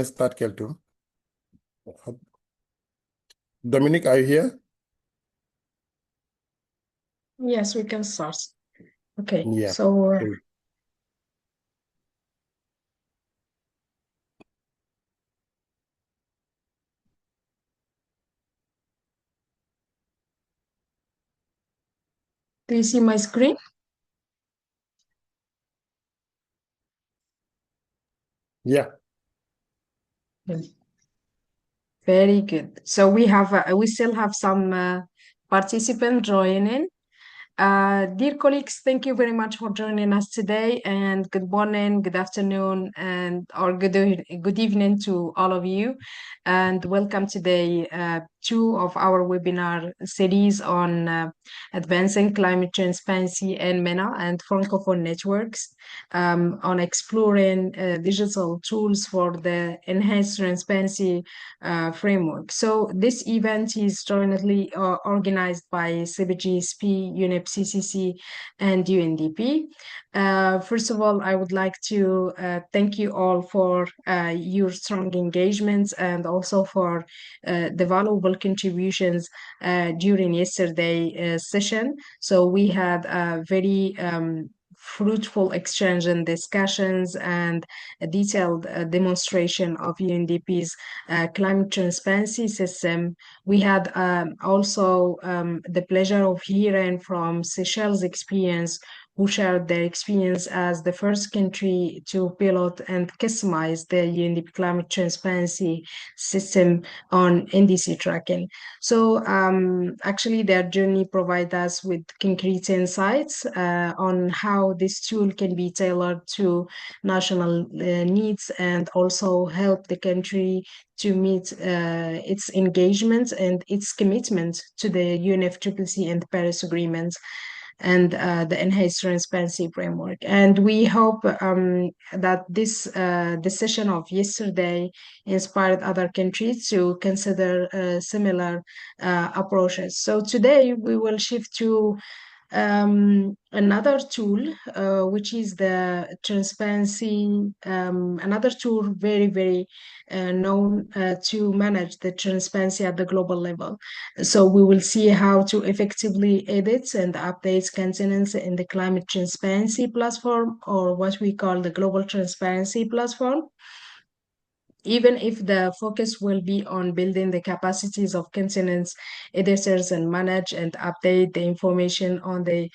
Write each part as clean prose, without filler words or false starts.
Start, Kelto. Dominic, are you here? Yes, we can start. Okay, Yeah. so do you see my screen? Yeah. Yes. Very good. So we still have some participants joining. Dear colleagues, thank you very much for joining us today, and good morning, good afternoon, and or good evening to all of you, and welcome to day two of our webinar series on advancing climate transparency in MENA and Francophone networks, on exploring digital tools for the enhanced transparency framework. So this event is jointly organized by CBIT-GSP, UNEP-CCC, and UNDP. First of all, I would like to thank you all for your strong engagements and also for the valuable contributions during yesterday session. So we had a very fruitful exchange and discussions and a detailed demonstration of UNDP's climate transparency system. We had also the pleasure of hearing from Seychelles' experience, who shared their experience as the first country to pilot and customize the UNDP climate transparency system on NDC tracking. So actually their journey provides us with concrete insights on how this tool can be tailored to national needs and also help the country to meet its engagement and its commitment to the UNFCCC and Paris Agreement and the enhanced transparency framework. And we hope that this decision of yesterday inspired other countries to consider similar approaches. So today we will shift to another tool, which is the transparency, another tool very known to manage the transparency at the global level. So we will see how to effectively edit and update continents in the climate transparency platform, or what we call the global transparency platform, even if the focus will be on building the capacities of continents editors and manage and update the information on the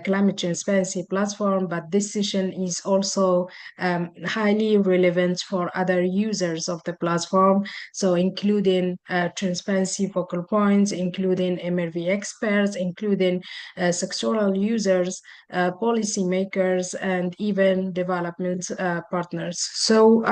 climate transparency platform. But this session is also highly relevant for other users of the platform, so including transparency focal points, including MRV experts, including sectoral users, policymakers, and even development partners. So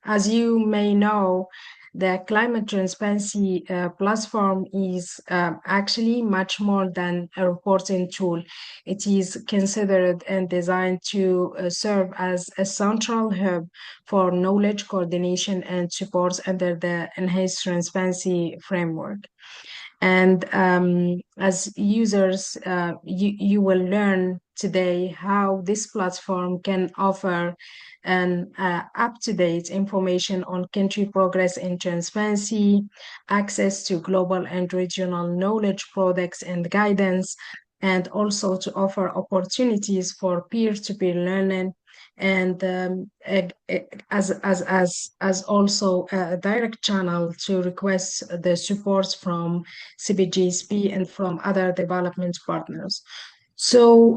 as you may know, the climate transparency platform is actually much more than a reporting tool. It is considered and designed to serve as a central hub for knowledge coordination and support under the enhanced transparency framework. And as users, you will learn today how this platform can offer an up-to-date information on country progress in transparency, access to global and regional knowledge products and guidance, and also to offer opportunities for peer-to-peer learning, and as also a direct channel to request the support from CBIT-GSP and from other development partners. So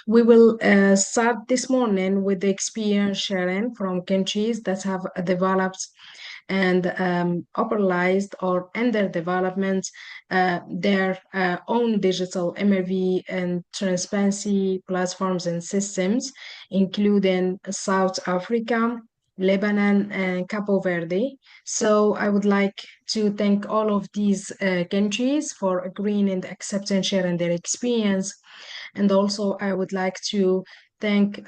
we will start this morning with the experience sharing from countries that have developed and operationalized or under development their own digital MRV and transparency platforms and systems, including South Africa, Lebanon, and Capo Verde. So I would like to thank all of these countries for agreeing and accepting sharing their experience. And also I would like to thank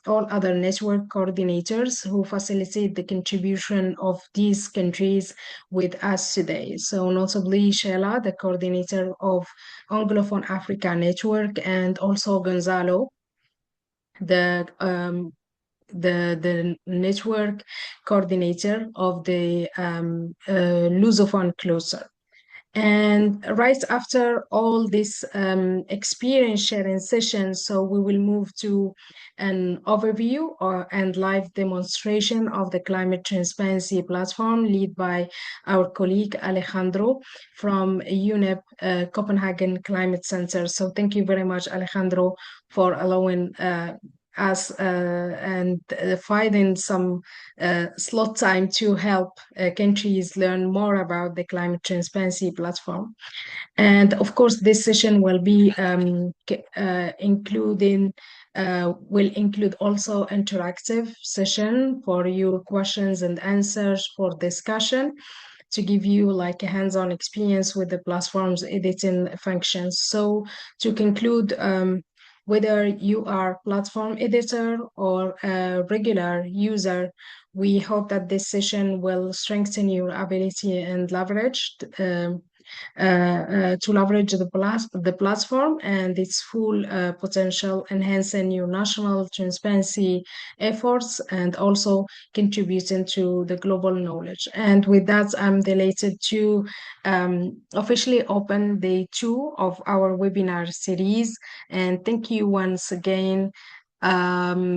all other network coordinators who facilitate the contribution of these countries with us today. So notably Sheila, the coordinator of Anglophone Africa Network, and also Gonzalo, the the network coordinator of the Lusophone cluster. And right after all this experience sharing session, so we will move to an overview and live demonstration of the climate transparency platform led by our colleague Alejandro from UNEP Copenhagen Climate Center. So thank you very much, Alejandro, for allowing us and finding some slot time to help countries learn more about the climate transparency platform. And of course, this session will be will include also interactive session for your questions and answers for discussion to give you like a hands-on experience with the platform's editing functions. So to conclude, whether you are platform editor or a regular user, we hope that this session will strengthen your ability and leverage to leverage the platform and its full potential, enhancing your national transparency efforts and also contributing to the global knowledge. And with that, I'm delighted to officially open day 2 of our webinar series. And thank you once again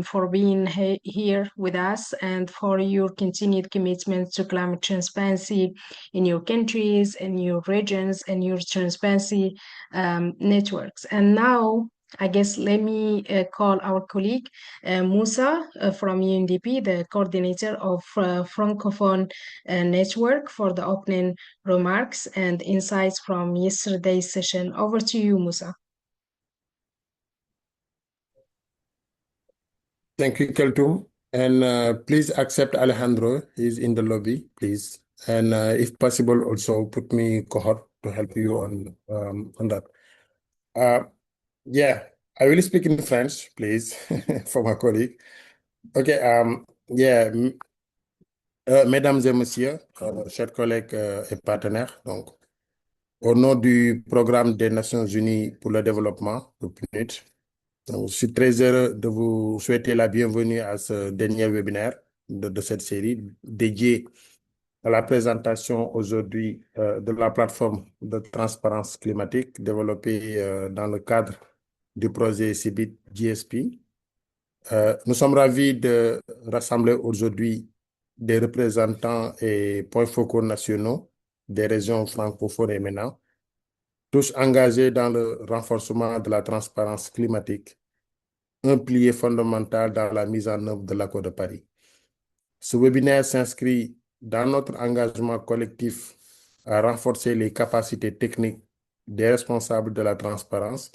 for being here with us and for your continued commitment to climate transparency in your countries, in your regions, and your transparency networks. And now, I guess, let me call our colleague Musa from UNDP, the coordinator of Francophone network, for the opening remarks and insights from yesterday's session. Over to you, Musa. Thank you, Keltum. And please accept Alejandro. He's in the lobby, please. And if possible, also put me cohort to help you on that. Yeah, I will speak in French, please, for my colleague. Okay, yeah, mesdames et messieurs, chers collègues et partenaires, donc, au nom du Programme des Nations Unies pour le développement, le PNUD, donc, je suis très heureux de vous souhaiter la bienvenue à ce dernier webinaire de cette série dédié à la présentation aujourd'hui de la plateforme de transparence climatique développée dans le cadre du projet CBIT-GSP. Nous sommes ravis de rassembler aujourd'hui des représentants et points focaux nationaux des régions francophones et MENA, tous engagés dans le renforcement de la transparence climatique, un pilier fondamental dans la mise en œuvre de l'accord de Paris. Ce webinaire s'inscrit dans notre engagement collectif à renforcer les capacités techniques des responsables de la transparence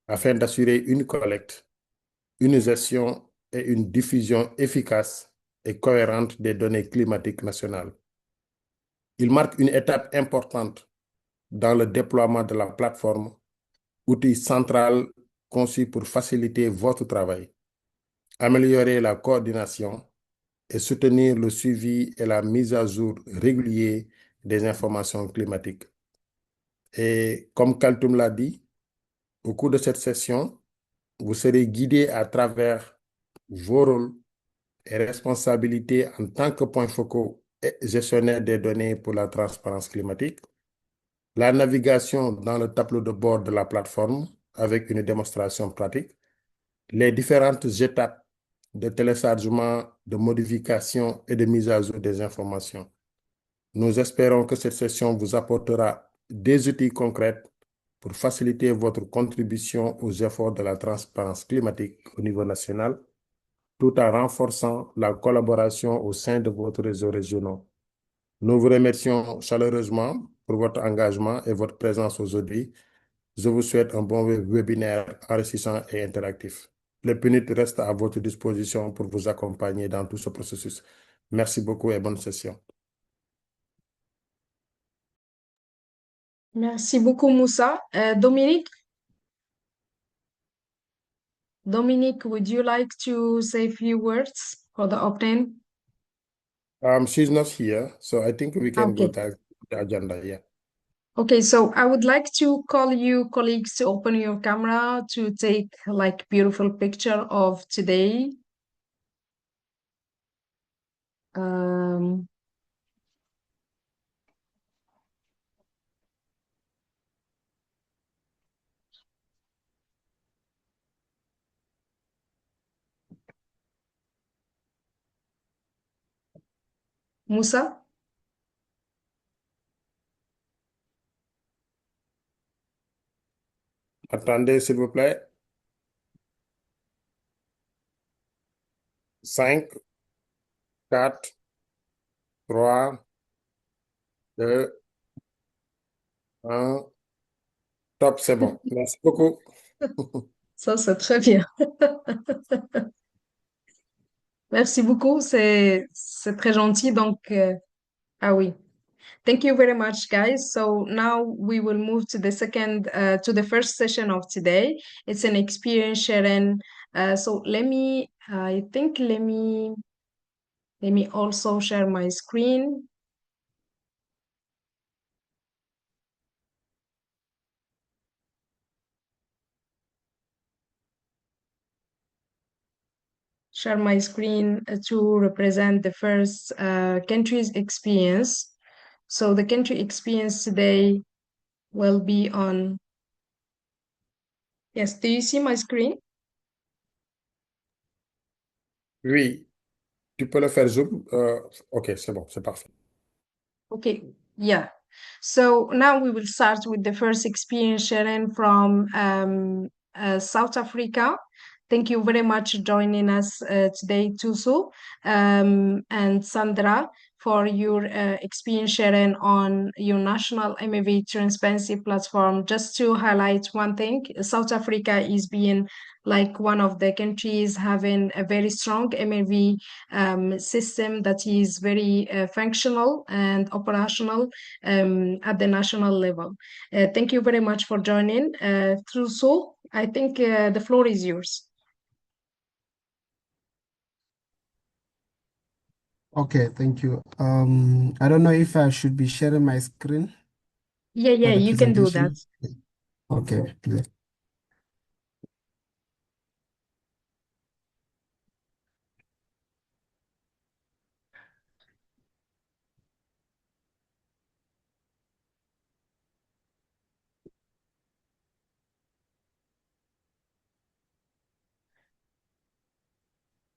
afin d'assurer une collecte, une gestion et une diffusion efficace et cohérente des données climatiques nationales. Il marque une étape importante dans le déploiement de la plateforme, outil central conçu pour faciliter votre travail, améliorer la coordination et soutenir le suivi et la mise à jour régulière des informations climatiques. Et comme Kaltoum l'a dit, au cours de cette session, vous serez guidé à travers vos rôles et responsabilités en tant que point focaux et gestionnaire des données pour la transparence climatique, la navigation dans le tableau de bord de la plateforme avec une démonstration pratique, les différentes étapes de téléchargement, de modification et de mise à jour des informations. Nous espérons que cette session vous apportera des outils concrets pour faciliter votre contribution aux efforts de la transparence climatique au niveau national, tout en renforçant la collaboration au sein de votre réseau régional. Nous vous remercions chaleureusement pour votre engagement et votre présence aujourd'hui. Je vous souhaite un bon webinaire enrichissant et interactif. Le PNUD reste à votre disposition pour vous accompagner dans tout ce processus. Merci beaucoup et bonne session. Merci beaucoup, Moussa. Dominique, would you like to say a few words for the opening? She's not here, so I think we can go to the agenda. Yeah. Okay, so I would like to call you colleagues to open your camera to take like beautiful picture of today. Um, Moussa? Attendez, s'il vous plaît. 5, 4, 3, 2, 1. Top, c'est bon. Merci beaucoup. Ça, c'est très bien. Merci beaucoup, c'est très gentil. Donc, ah oui. Thank you very much, guys. So now we will move to the first session of today. It's an experience sharing. So let me also share my screen. Share my screen to represent the first country's experience. So the country experience today will be on. Yes, do you see my screen? Oui, tu peux le faire zoom. OK, c'est bon, c'est parfait. Okay, yeah. So now we will start with the first experience sharing from South Africa. Thank you very much for joining us today, Tusu and Sandra, for your experience sharing on your national MEV transparency platform. Just to highlight one thing, South Africa is being like one of the countries having a very strong MEV system that is very functional and operational at the national level. Thank you very much for joining. Truso, I think the floor is yours. Okay, thank you. I don't know if I should be sharing my screen Yeah, for the you can do that. presentation. Okay, yeah.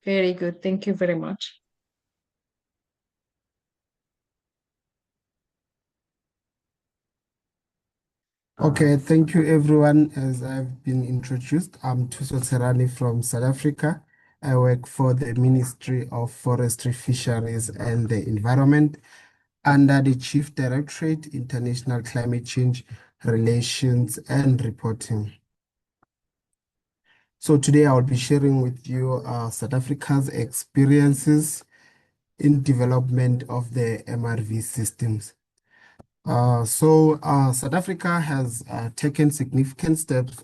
Very good. Thank you very much. Okay, thank you everyone. As I've been introduced, I'm Thuso Serani from South Africa. I work for the Ministry of Forestry, Fisheries and the Environment under the Chief Directorate, International Climate Change Relations and Reporting. So today I will be sharing with you South Africa's experiences in development of the MRV systems. South Africa has taken significant steps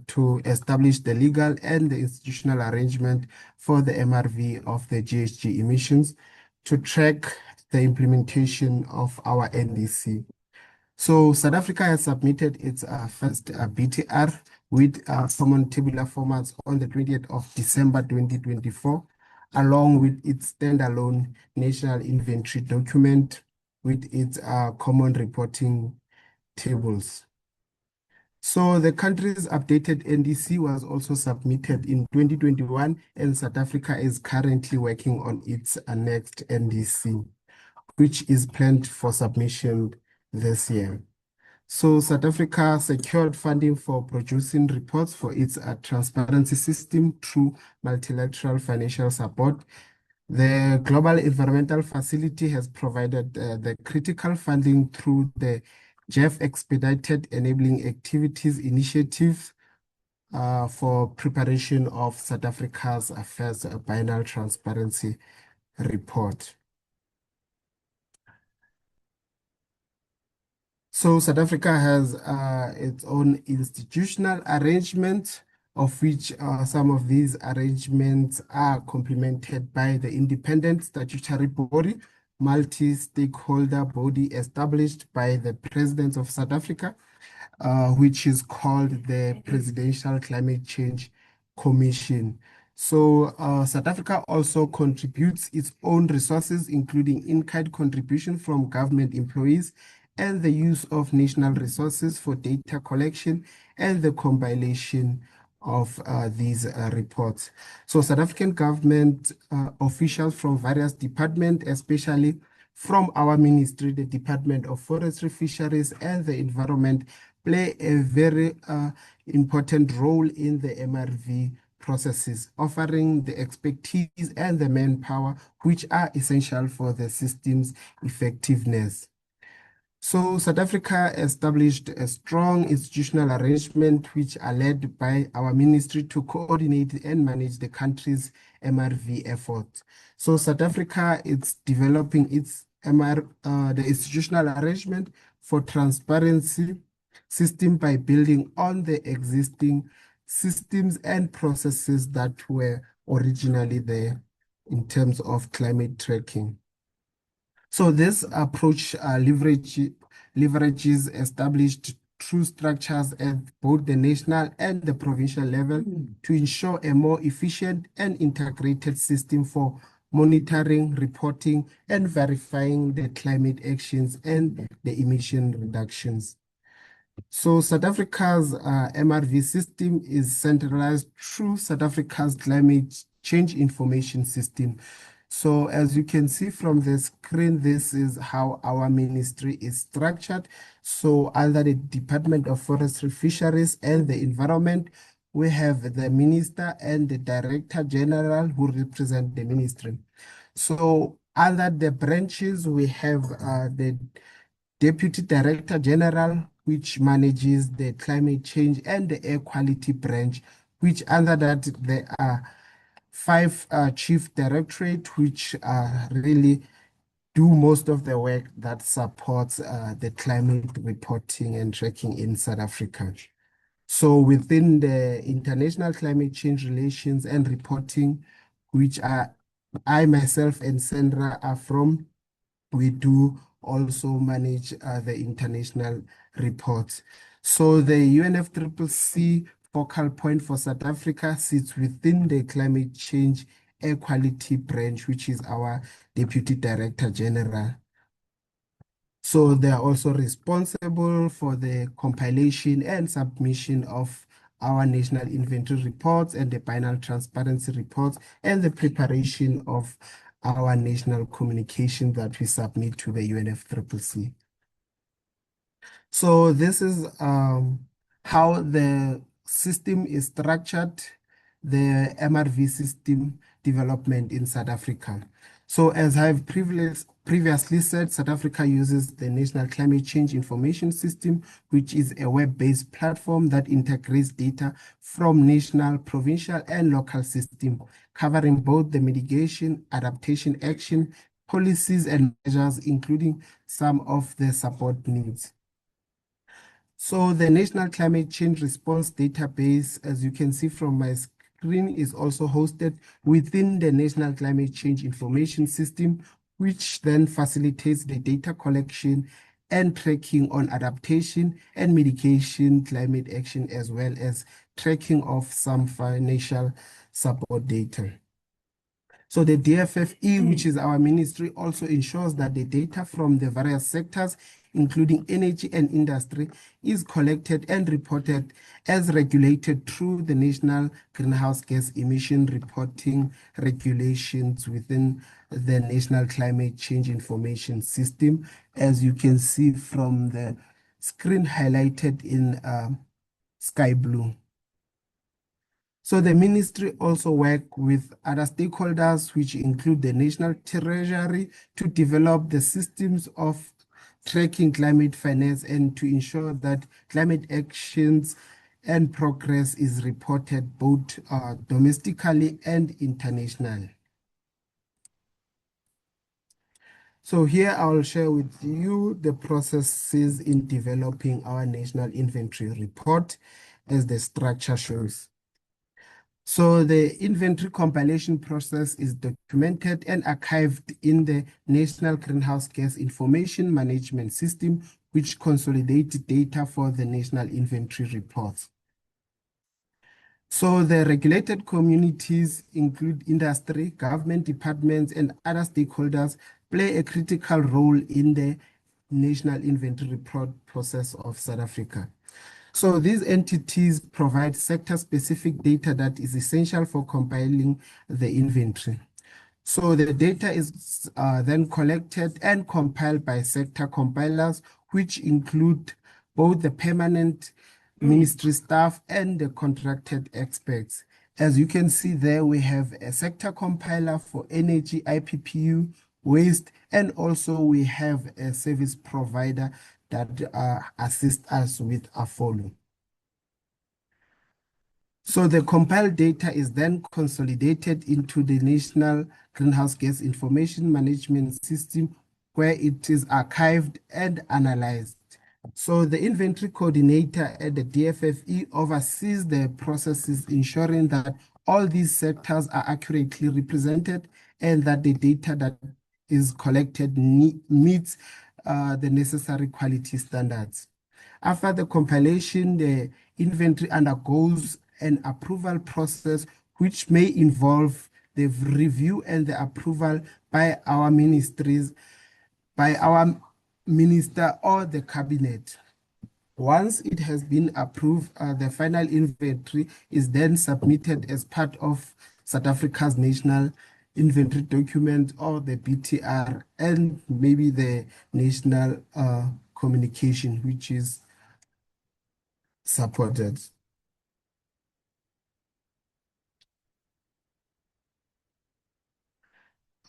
to establish the legal and the institutional arrangement for the MRV of the GHG emissions to track the implementation of our NDC. So South Africa has submitted its first BTR with common tabular formats on the 20th of December 2024, along with its standalone national inventory document with its common reporting tables. So the country's updated NDC was also submitted in 2021, and South Africa is currently working on its next NDC, which is planned for submission this year. So South Africa secured funding for producing reports for its transparency system through multilateral financial support. The Global Environmental Facility has provided the critical funding through the GEF Expedited Enabling Activities Initiative for preparation of South Africa's first biennial transparency report. So South Africa has its own institutional arrangements, of which some of these arrangements are complemented by the independent statutory body, multi-stakeholder body established by the President of South Africa, which is called the Presidential Climate Change Commission. So South Africa also contributes its own resources, including in-kind contribution from government employees and the use of national resources for data collection and the compilation of these reports. So South African government officials from various departments, especially from our ministry, the Department of Forestry, Fisheries and the Environment, play a very important role in the MRV processes, offering the expertise and the manpower which are essential for the system's effectiveness. So South Africa established a strong institutional arrangement which are led by our ministry to coordinate and manage the country's MRV efforts. So South Africa is developing its the institutional arrangement for transparency system by building on the existing systems and processes that were originally there in terms of climate tracking. So this approach leverages established true structures at both the national and the provincial level to ensure a more efficient and integrated system for monitoring, reporting, and verifying the climate actions and the emission reductions. So South Africa's MRV system is centralized through South Africa's climate change information system. So as you can see from the screen, this is how our ministry is structured. So under the Department of Forestry, Fisheries and the Environment, we have the Minister and the Director General who represent the ministry. So under the branches, we have the Deputy Director General, which manages the climate change and the air quality branch, which under that there are 5 chief directorate, which really do most of the work that supports the climate reporting and tracking in South Africa. So within the international climate change relations and reporting, which I myself and Sandra are from, we do also manage the international reports. So the UNFCCC focal point for South Africa sits within the climate change air quality branch, which is our Deputy Director General. So they are also responsible for the compilation and submission of our national inventory reports and the biennial transparency reports and the preparation of our national communication that we submit to the UNFCCC. So this is how the system is structured, the MRV system development in South Africa. So as I've previously said, South Africa uses the National Climate Change Information System, which is a web-based platform that integrates data from national, provincial, and local systems, covering both the mitigation, adaptation action, policies, and measures, including some of the support needs. So the National Climate Change Response Database, as you can see from my screen, is also hosted within the National Climate Change Information System, which then facilitates the data collection and tracking on adaptation and mitigation climate action, as well as tracking of some financial support data. So the DFFE, which is our ministry, also ensures that the data from the various sectors, including energy and industry, is collected and reported as regulated through the national greenhouse gas emission reporting regulations within the National Climate Change Information System, as you can see from the screen highlighted in sky blue. So the ministry also work with other stakeholders, which include the National Treasury, to develop the systems of tracking climate finance and to ensure that climate actions and progress is reported both domestically and internationally. So here I will share with you the processes in developing our national inventory report as the structure shows. So the inventory compilation process is documented and archived in the National Greenhouse Gas Information Management System, which consolidates data for the national inventory reports. So the regulated communities include industry, government departments, and other stakeholders play a critical role in the national inventory process of South Africa. So these entities provide sector-specific data that is essential for compiling the inventory. So the data is then collected and compiled by sector compilers, which include both the permanent ministry staff and the contracted experts. As you can see there, we have a sector compiler for energy, IPPU, waste, and also we have a service provider that assists us with our follow. So the compiled data is then consolidated into the National Greenhouse Gas Information Management System, where it is archived and analyzed. So the inventory coordinator at the DFFE oversees the processes, ensuring that all these sectors are accurately represented and that the data that is collected meets the necessary quality standards. After the compilation, the inventory undergoes an approval process, which may involve the review and the approval by our ministries, by our minister or the cabinet. Once it has been approved, the final inventory is then submitted as part of South Africa's national inventory document or the BTR and maybe the national communication, which is supported.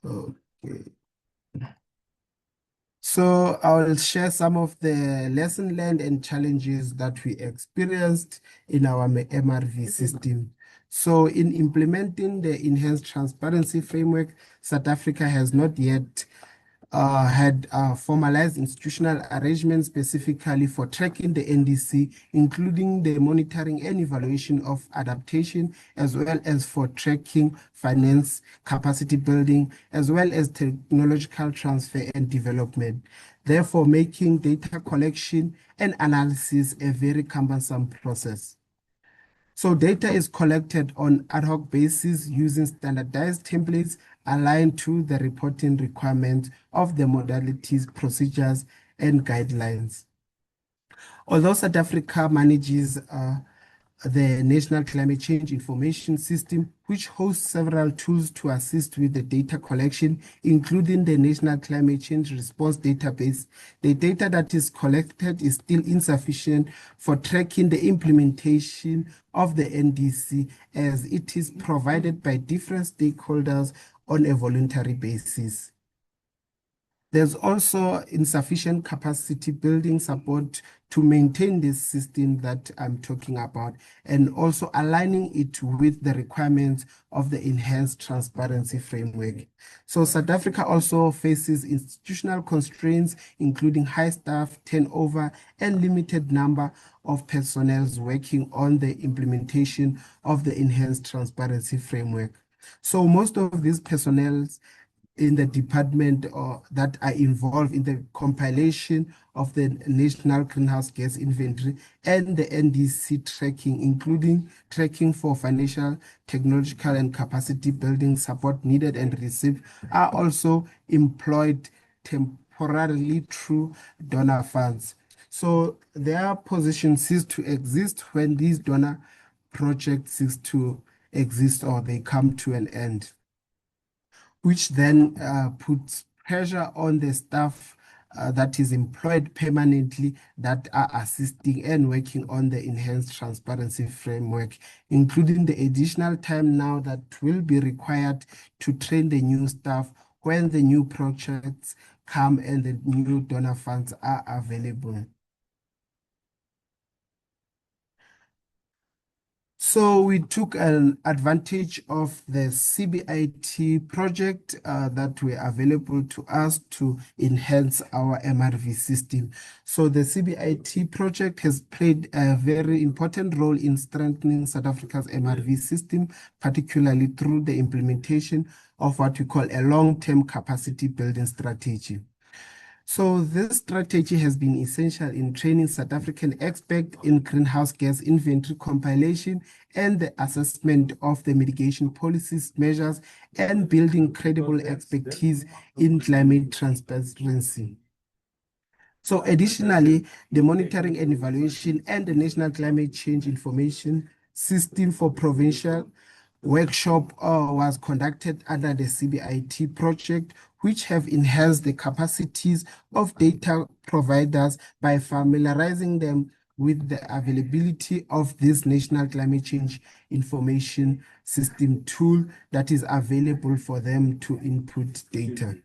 Okay. So I will share some of the lesson learned and challenges that we experienced in our MRV system. So in implementing the enhanced transparency framework, South Africa has not yet had formalized institutional arrangements specifically for tracking the NDC, including the monitoring and evaluation of adaptation, as well as for tracking finance, capacity building, as well as technological transfer and development, therefore making data collection and analysis a very cumbersome process. So data is collected on ad hoc basis using standardized templates aligned to the reporting requirements of the modalities, procedures, and guidelines. Although South Africa manages the National Climate Change Information System, which hosts several tools to assist with the data collection, including the National Climate Change Response Database. The data that is collected is still insufficient for tracking the implementation of the NDC, as it is provided by different stakeholders on a voluntary basis. There's also insufficient capacity building support to maintain this system that I'm talking about, and also aligning it with the requirements of the enhanced transparency framework. So South Africa also faces institutional constraints, including high staff turnover and limited number of personnel working on the implementation of the enhanced transparency framework. So most of these personnel in the department that are involved in the compilation of the National Greenhouse Gas Inventory and the NDC tracking, including tracking for financial, technological, and capacity building support needed and received, are also employed temporarily through donor funds. So their position ceases to exist when these donor projects cease to exist or they come to an end, which then puts pressure on the staff that is employed permanently that are assisting and working on the enhanced transparency framework, including the additional time now that will be required to train the new staff when the new projects come and the new donor funds are available. So we took an advantage of the CBIT project that were available to us to enhance our MRV system. So the CBIT project has played a very important role in strengthening South Africa's MRV system, particularly through the implementation of what we call a long-term capacity building strategy. So this strategy has been essential in training South African experts in greenhouse gas inventory compilation and the assessment of the mitigation policies, measures, and building credible expertise in climate transparency. So additionally, the monitoring and evaluation and the National Climate Change Information System for Provincial workshop was conducted under the CBIT project, which have enhanced the capacities of data providers by familiarizing them with the availability of this National Climate Change Information System tool that is available for them to input data.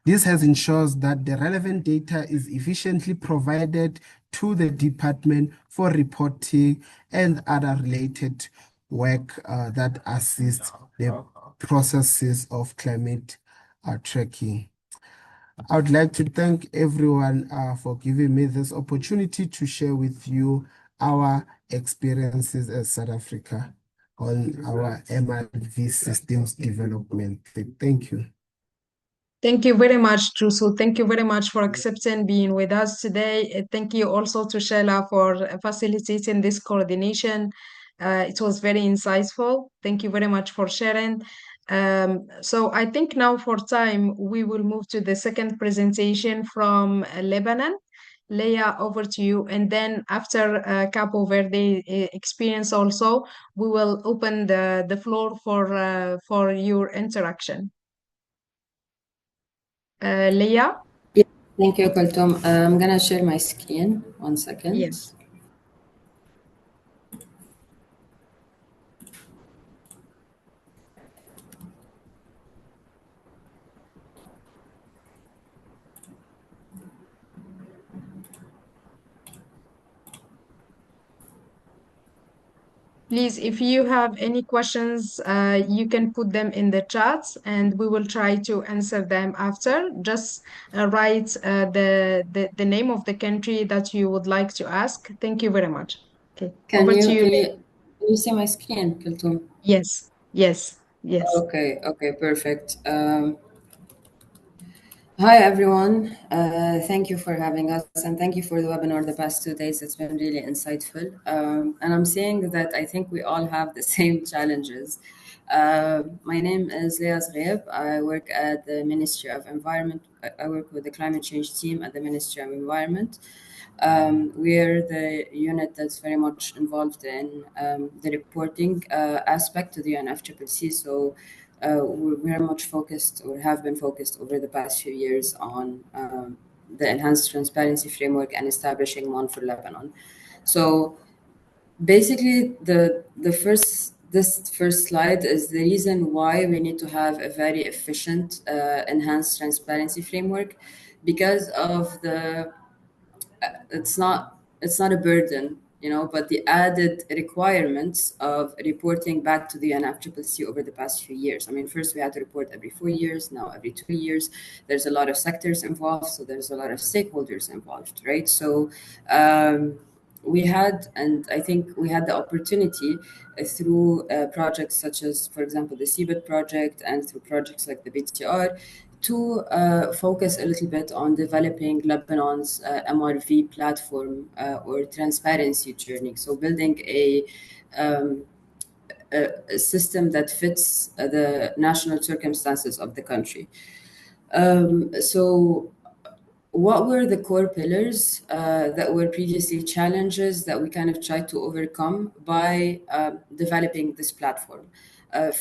This has ensured that the relevant data is efficiently provided to the department for reporting and other related work that assists the processes of climate tracking. I would like to thank everyone for giving me this opportunity to share with you our experiences as South Africa on our MRV systems development. Thank you. Thank you very much, Trusu. Thank you very much for accepting being with us today. Thank you also to Sheila for facilitating this coordination. It was very insightful. Thank you very much for sharing. So I think now for time, we will move to the second presentation from Lebanon. Leah, over to you. And then after Cabo Verde experience also, we will open the floor for your interaction. Leah? Yeah, thank you, Kulthum. I'm gonna share my screen. 1 second. Yes. Please, if you have any questions, you can put them in the chat and we will try to answer them after. Just write the name of the country that you would like to ask. Thank you very much. Okay, over to you. Can you see my screen, Kulthum? Yes, yes, yes. Okay, perfect. Hi, everyone. Thank you for having us, and thank you for the webinar the past 2 days. It's been really insightful. And I'm saying that I think we all have the same challenges. My name is Leah Zghaib. I work at the Ministry of Environment. I work with the climate change team at the Ministry of Environment. We're the unit that's very much involved in the reporting aspect to the UNFCCC. So we're very much focused, or have been focused over the past few years on the enhanced transparency framework and establishing one for Lebanon. So basically, this first slide is the reason why we need to have a very efficient enhanced transparency framework, because of the it's not a burden, but the added requirements of reporting back to the UNFCCC over the past few years. I mean, first we had to report every 4 years, now every 2 years. There's a lot of sectors involved, so there's a lot of stakeholders involved, right? So we had, and I think we had the opportunity through projects such as, for example, the CBIT project, and through projects like the BTR, to focus a little bit on developing Lebanon's MRV platform or transparency journey. So building a system that fits the national circumstances of the country. So what were the core pillars that were previously challenges that we kind of tried to overcome by developing this platform?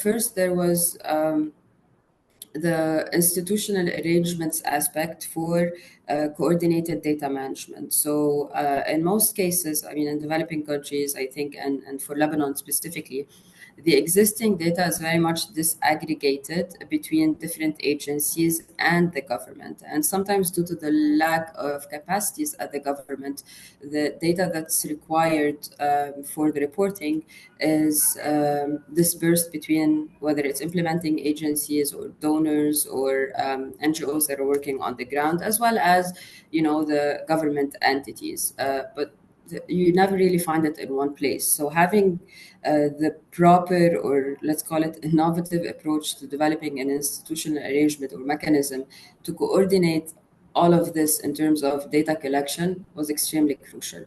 First, there was the institutional arrangements aspect for coordinated data management. So in most cases, I mean, in developing countries, I think, and for Lebanon specifically, the existing data is very much disaggregated between different agencies and the government. And sometimes due to the lack of capacities at the government, the data that's required for the reporting is dispersed between whether it's implementing agencies or donors or NGOs that are working on the ground, as well as, the government entities. But you never really find it in one place. So having the proper, or let's call it innovative approach to developing an institutional arrangement or mechanism to coordinate all of this in terms of data collection was extremely crucial.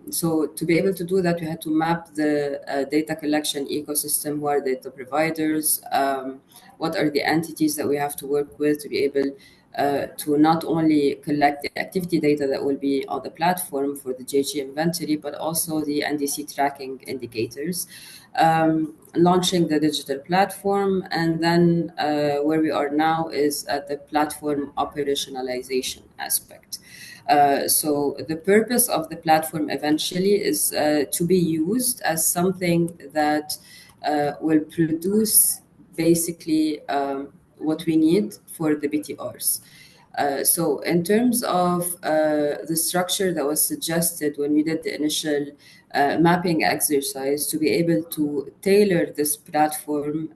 So to be able to do that, we had to map the data collection ecosystem. Who are data providers? What are the entities that we have to work with to be able to not only collect the activity data that will be on the platform for the GHG inventory, but also the NDC tracking indicators. Launching the digital platform, and then where we are now is at the platform operationalization aspect. So the purpose of the platform eventually is to be used as something that will produce basically what we need for the BTRs. So in terms of the structure that was suggested when we did the initial mapping exercise, to be able to tailor this platform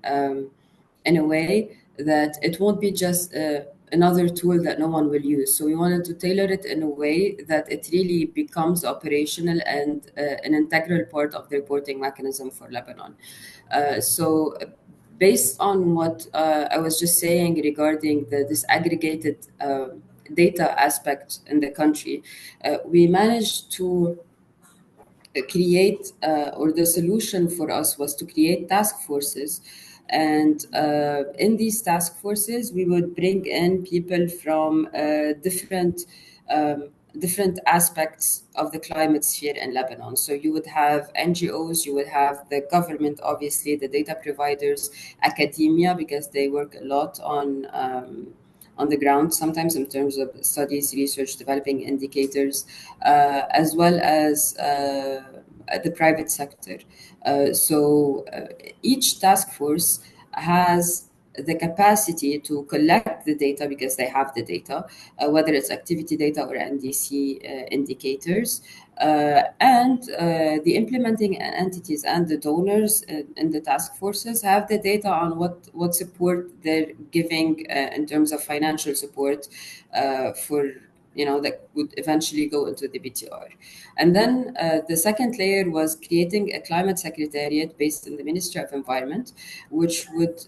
in a way that it won't be just another tool that no one will use. So we wanted to tailor it in a way that it really becomes operational and an integral part of the reporting mechanism for Lebanon. So based on what I was just saying regarding the disaggregated data aspect in the country, we managed to create, or the solution for us was to create task forces. And in these task forces, we would bring in people from different aspects of the climate sphere in Lebanon. So you would have NGOs, you would have the government, obviously, the data providers, academia, because they work a lot on the ground, sometimes in terms of studies, research, developing indicators, as well as the private sector. So each task force has the capacity to collect the data because they have the data, whether it's activity data or NDC indicators. And the implementing entities and the donors in the task forces have the data on what support they're giving in terms of financial support for that would eventually go into the BTR. And then the second layer was creating a climate secretariat based in the Ministry of Environment, which would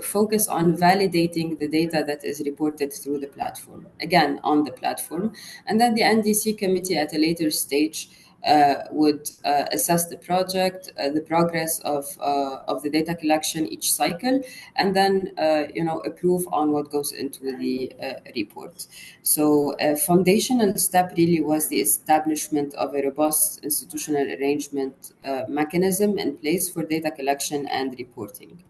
focus on validating the data that is reported through the platform, again, on the platform. And then the NDC committee at a later stage would assess the project, the progress of the data collection each cycle, and then approve on what goes into the report. So a foundational step really was the establishment of a robust institutional arrangement mechanism in place for data collection and reporting.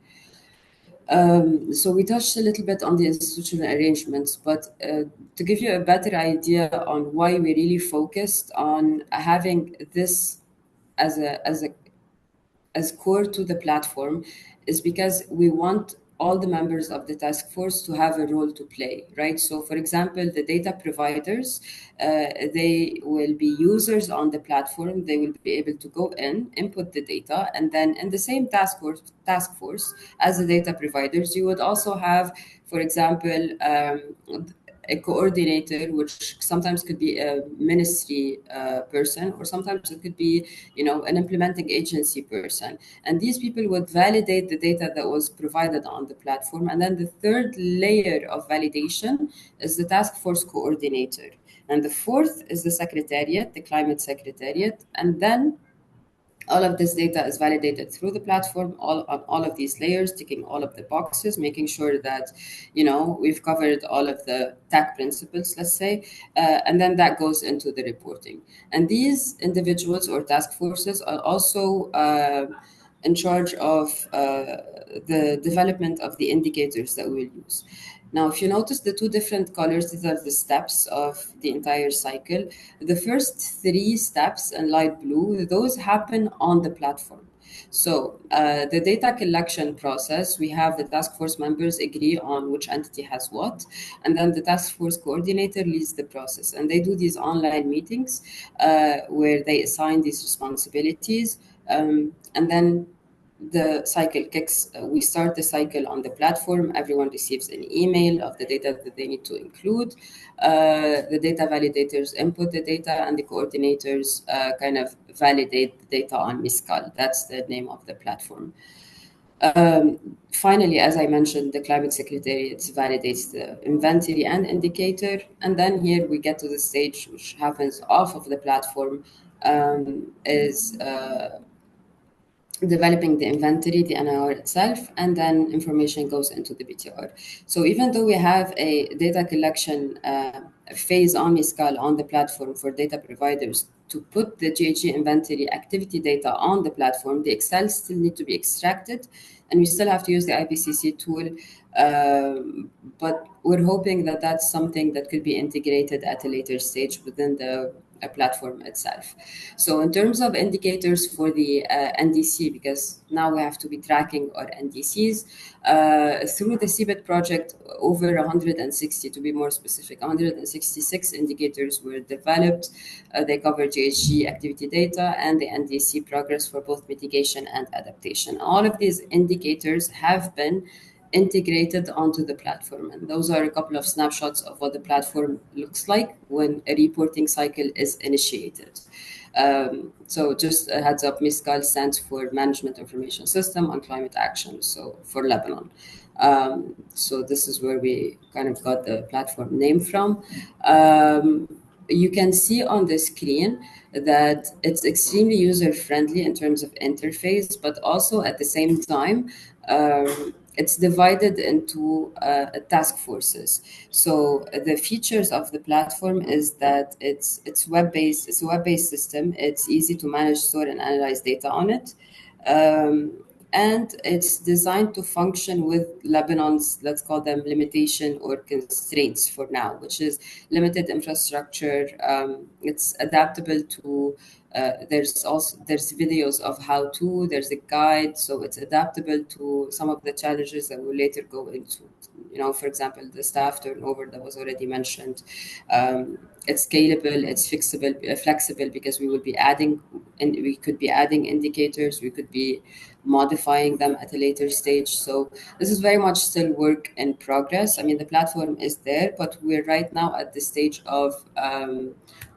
So we touched a little bit on the institutional arrangements, but to give you a better idea on why we really focused on having this as core to the platform is because we want all the members of the task force to have a role to play, right? So, for example, the data providers, they will be users on the platform. They will be able to go in, input the data, and then in the same task force as the data providers, you would also have, for example, a coordinator, which sometimes could be a ministry person, or sometimes it could be, an implementing agency person. And these people would validate the data that was provided on the platform. And then the third layer of validation is the task force coordinator. And the fourth is the secretariat, the climate secretariat. And then all of this data is validated through the platform, on all of these layers, ticking all of the boxes, making sure that, we've covered all of the TAC principles, let's say, and then that goes into the reporting. And these individuals or task forces are also in charge of the development of the indicators that we'll use. Now, if you notice the two different colors, these are the steps of the entire cycle. The first three steps in light blue, those happen on the platform. So the data collection process, we have the task force members agree on which entity has what, and then the task force coordinator leads the process. And they do these online meetings where they assign these responsibilities, and then the cycle kicks. We start the cycle on the platform. Everyone receives an email of the data that they need to include. The data validators input the data, and the coordinators kind of validate the data on Miscal. That's the name of the platform. Finally, as I mentioned, the Climate Secretariat validates the inventory and indicator. And then here we get to the stage which happens off of the platform, is developing the inventory, the NIR itself, and then information goes into the BTR. So even though we have a data collection phase on Miscal on the platform for data providers to put the GHG inventory activity data on the platform, the Excel still need to be extracted, and we still have to use the IPCC tool. But we're hoping that that's something that could be integrated at a later stage within the platform itself. So in terms of indicators for the NDC, because now we have to be tracking our NDCs, through the CBIT project, over 160, to be more specific, 166 indicators were developed. They cover GHG activity data and the NDC progress for both mitigation and adaptation. All of these indicators have been integrated onto the platform. And those are a couple of snapshots of what the platform looks like when a reporting cycle is initiated. So just a heads up, MISCAL stands for Management Information System on Climate Action, so for Lebanon. So this is where we kind of got the platform name from. You can see on the screen that it's extremely user-friendly in terms of interface, but also at the same time, it's divided into task forces. So the features of the platform is that it's web-based. It's a web-based system. It's easy to manage, store, and analyze data on it. And it's designed to function with Lebanon's, let's call them limitation or constraints for now, which is limited infrastructure. It's adaptable to, there's videos of how to, there's a guide, so it's adaptable to some of the challenges that we'll later go into. You know, for example, the staff turnover that was already mentioned. It's scalable, it's flexible, because we will be adding, and we could be adding indicators, we could be modifying them at a later stage. So this is very much still work in progress. I mean, the platform is there, but we're right now at the stage of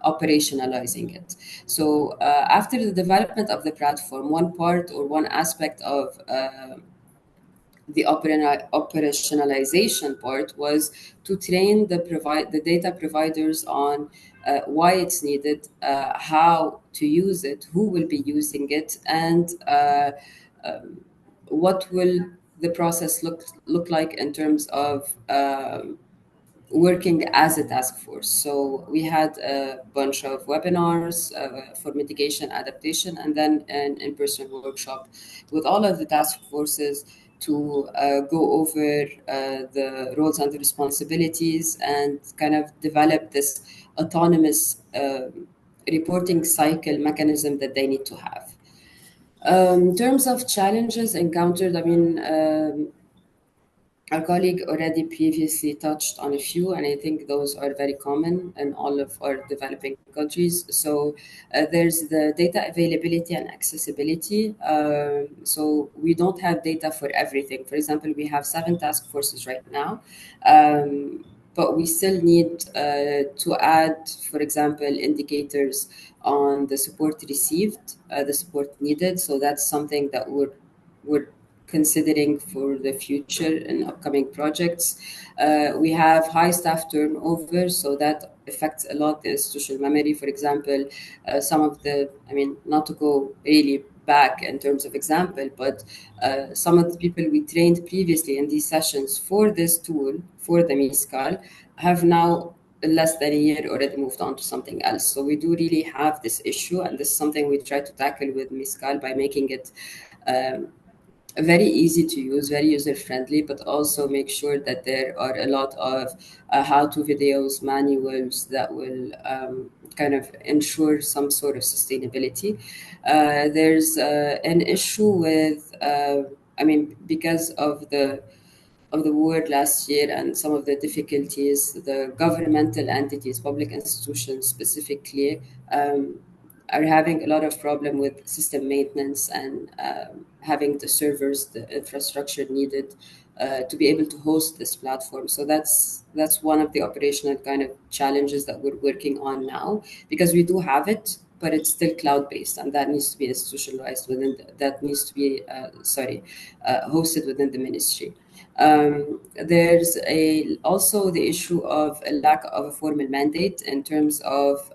operationalizing it. So after the development of the platform, one part or one aspect of the operationalization part was to train the data providers on why it's needed, how to use it, who will be using it, and what will the process look like in terms of working as a task force. So we had a bunch of webinars for mitigation adaptation, and then an in-person workshop with all of the task forces to go over the roles and the responsibilities and kind of develop this autonomous reporting cycle mechanism that they need to have. In terms of challenges encountered, I mean, our colleague already previously touched on a few, and I think those are very common in all of our developing countries. So there's the data availability and accessibility. So we don't have data for everything. For example, we have 7 task forces right now, but we still need to add, for example, indicators on the support received, the support needed. So that's something that we're considering for the future in upcoming projects. We have high staff turnover, so that affects a lot the institutional memory. For example, some of the, I mean, not to go really back in terms of example, but some of the people we trained previously in these sessions for this tool, for the MISCAL, have now in less than a year already moved on to something else. So we do really have this issue, and this is something we try to tackle with MISCAL by making it very easy to use, very user-friendly, but also make sure that there are a lot of how-to videos, manuals that will kind of ensure some sort of sustainability. There's an issue with, I mean, because of the war last year and some of the difficulties, the governmental entities, public institutions specifically, are having a lot of problem with system maintenance and having the servers, the infrastructure needed to be able to host this platform. So that's one of the operational kind of challenges that we're working on now, because we do have it. but it's still cloud-based, and that needs to be institutionalized within that needs to be hosted within the ministry. There's also the issue of a lack of a formal mandate in terms of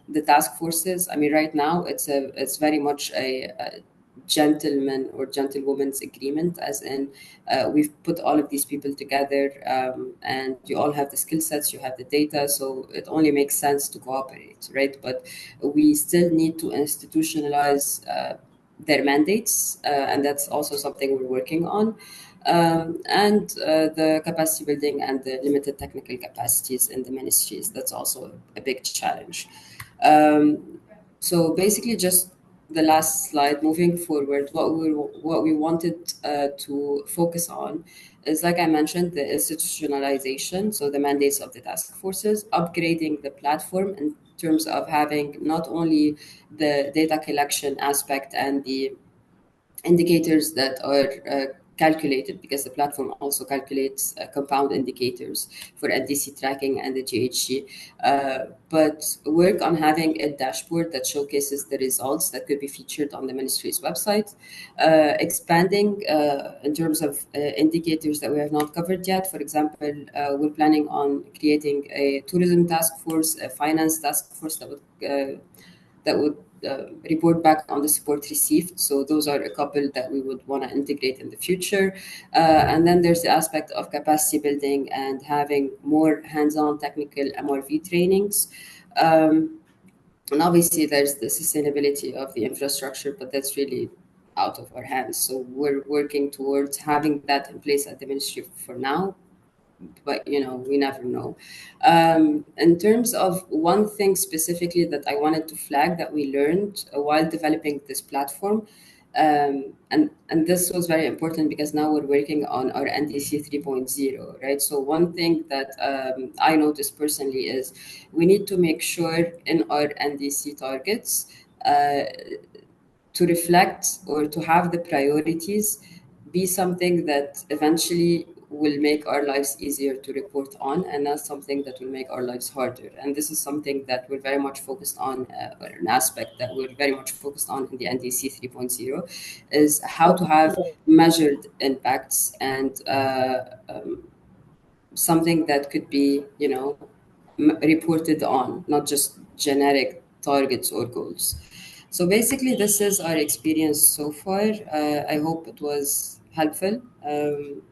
the task forces. I mean, right now it's very much a gentleman or gentlewoman's agreement, as in we've put all of these people together, and you all have the skill sets, you have the data, so it only makes sense to cooperate, right? But we still need to institutionalize their mandates, and that's also something we're working on. And the capacity building and the limited technical capacities in the ministries, that's also a big challenge. So basically, just the last slide, moving forward, what we wanted to focus on is, like I mentioned, the institutionalization, so the mandates of the task forces, upgrading the platform in terms of having not only the data collection aspect and the indicators that are calculated, because the platform also calculates compound indicators for NDC tracking and the GHG, but work on having a dashboard that showcases the results that could be featured on the ministry's website, expanding in terms of indicators that we have not covered yet. For example, we're planning on creating a tourism task force, a finance task force that would report back on the support received. So those are a couple that we would want to integrate in the future. And then there's the aspect of capacity building and having more hands-on technical MRV trainings. And obviously there's the sustainability of the infrastructure, but that's really out of our hands. So we're working towards having that in place at the ministry for now, but we never know. In terms of one thing specifically that I wanted to flag that we learned while developing this platform, and this was very important because now we're working on our NDC 3.0, right? So one thing that I noticed personally is we need to make sure in our NDC targets to reflect or to have the priorities be something that eventually will make our lives easier to report on, and not something that will make our lives harder. And this is something that we're very much focused on, or an aspect that we're very much focused on in the NDC 3.0, is how to have measured impacts and something that could be, reported on, not just generic targets or goals. So basically, this is our experience so far. I hope it was helpful.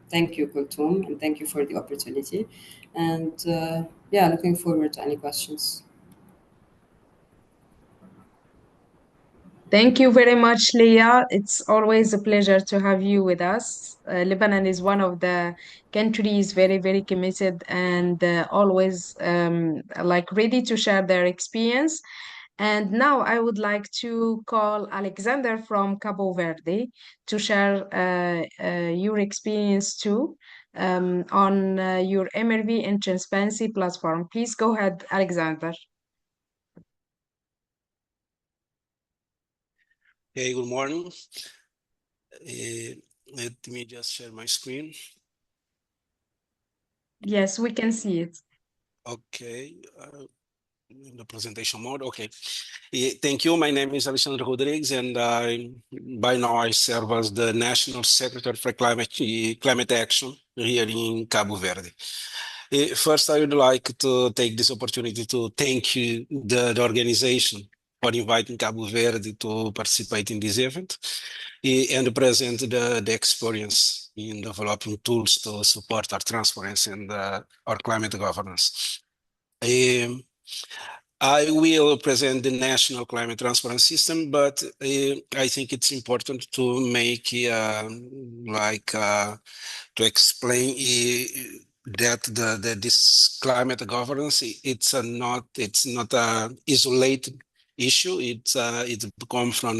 Thank you, Kulthum, and thank you for the opportunity. And yeah, looking forward to any questions. Thank you very much, Leah. It's always a pleasure to have you with us. Lebanon is one of the countries very, very committed and always like ready to share their experience. And now I would like to call Alexander from Cabo Verde to share your experience too on your MRV and transparency platform. Please go ahead, Alexander. Hey, good morning. Let me just share my screen. Yes, we can see it. Okay, in the presentation mode. Okay. Thank you. My name is Alexander Rodrigues, and by now I serve as the National Secretary for Climate Action here in Cabo Verde. First, I would like to take this opportunity to thank you, the organization, for inviting Cabo Verde to participate in this event and present the experience in developing tools to support our transparency and our climate governance. I will present the National Climate Transparency System, but I think it's important to make to explain that this climate governance it's not a isolated issue. It's come from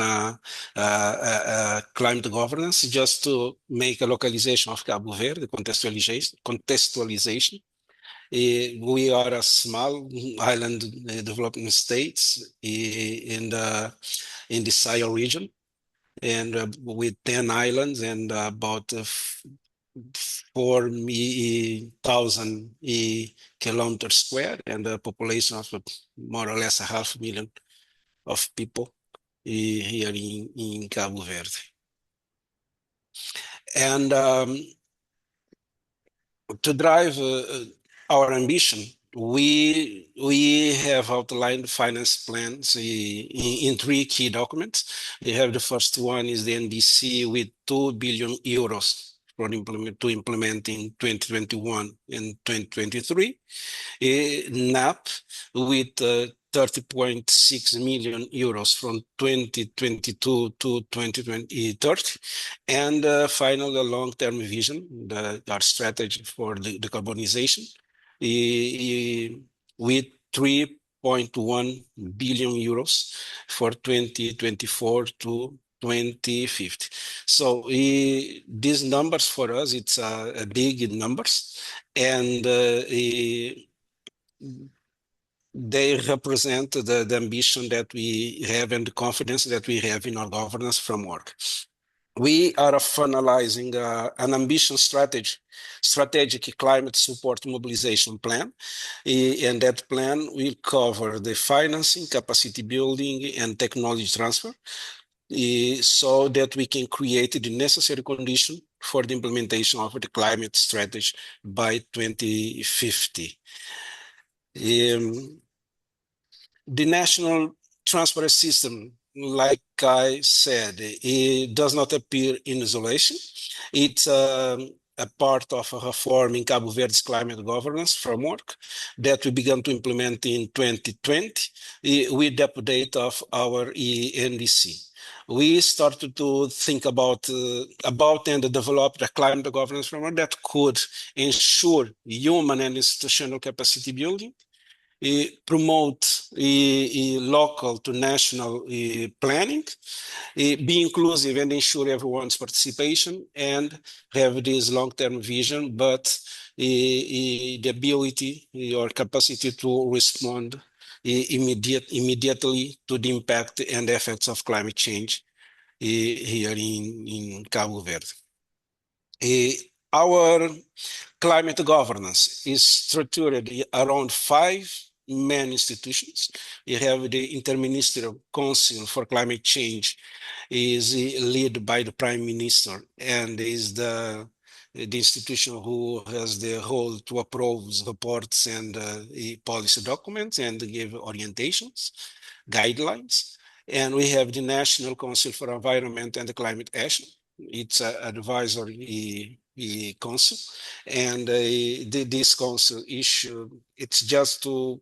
climate governance. Just to make a localization of Cabo Verde, contextualization. We are a small island developing states in the Sahel region, and with 10 islands and about 4,000 kilometers square and a population of more or less 500,000 of people here in Cabo Verde. And to drive our ambition, we have outlined finance plans in 3 key documents. We have the first one is the NDC with 2 billion euros to implement in 2021 and 2023. NAP with 30.6 million euros from 2022 to 2030. And finally, the long-term vision, our strategy for the decarbonization, with 3.1 billion euros for 2024 to 2050. So these numbers for us, it's a big numbers, and they represent the ambition that we have and the confidence that we have in our governance framework. We are finalizing an ambition strategic climate support mobilization plan, and that plan will cover the financing, capacity building, and technology transfer, so that we can create the necessary condition for the implementation of the climate strategy by 2050. The national transport system, like I said, it does not appear in isolation. It's a part of a reform in Cabo Verde's climate governance framework that we began to implement in 2020 with the update of our NDC. We started to think about and develop the climate governance framework that could ensure human and institutional capacity building, promote local to national planning, be inclusive and ensure everyone's participation, and have this long-term vision, but the ability or capacity to respond immediately to the impact and effects of climate change here in Cabo Verde. Our climate governance is structured around 5 main institutions. We have the Interministerial Council for Climate Change, is led by the Prime Minister, and is the institution who has the role to approve reports and policy documents and give orientations, guidelines. And we have the National Council for Environment and Climate Action. It's an advisory council, and this council issue, it's just to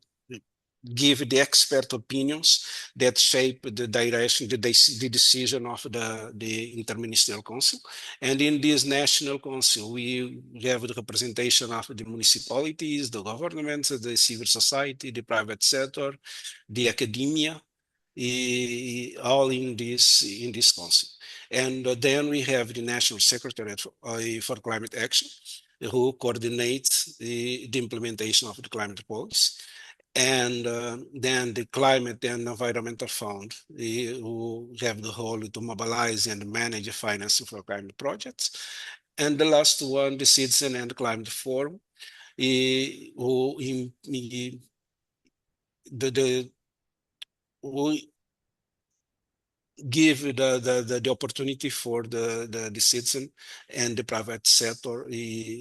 give the expert opinions that shape the direction, the decision of the Interministerial Council. And in this National Council, we have the representation of the municipalities, the governments, the civil society, the private sector, the academia, all in this council. And then we have the National Secretariat for Climate Action, who coordinates the implementation of the climate policy. And then the Climate and Environmental Fund, who have the role to mobilize and manage financing for climate projects. And the last one, the Citizen and Climate Forum, who give the opportunity for the citizen and the private sector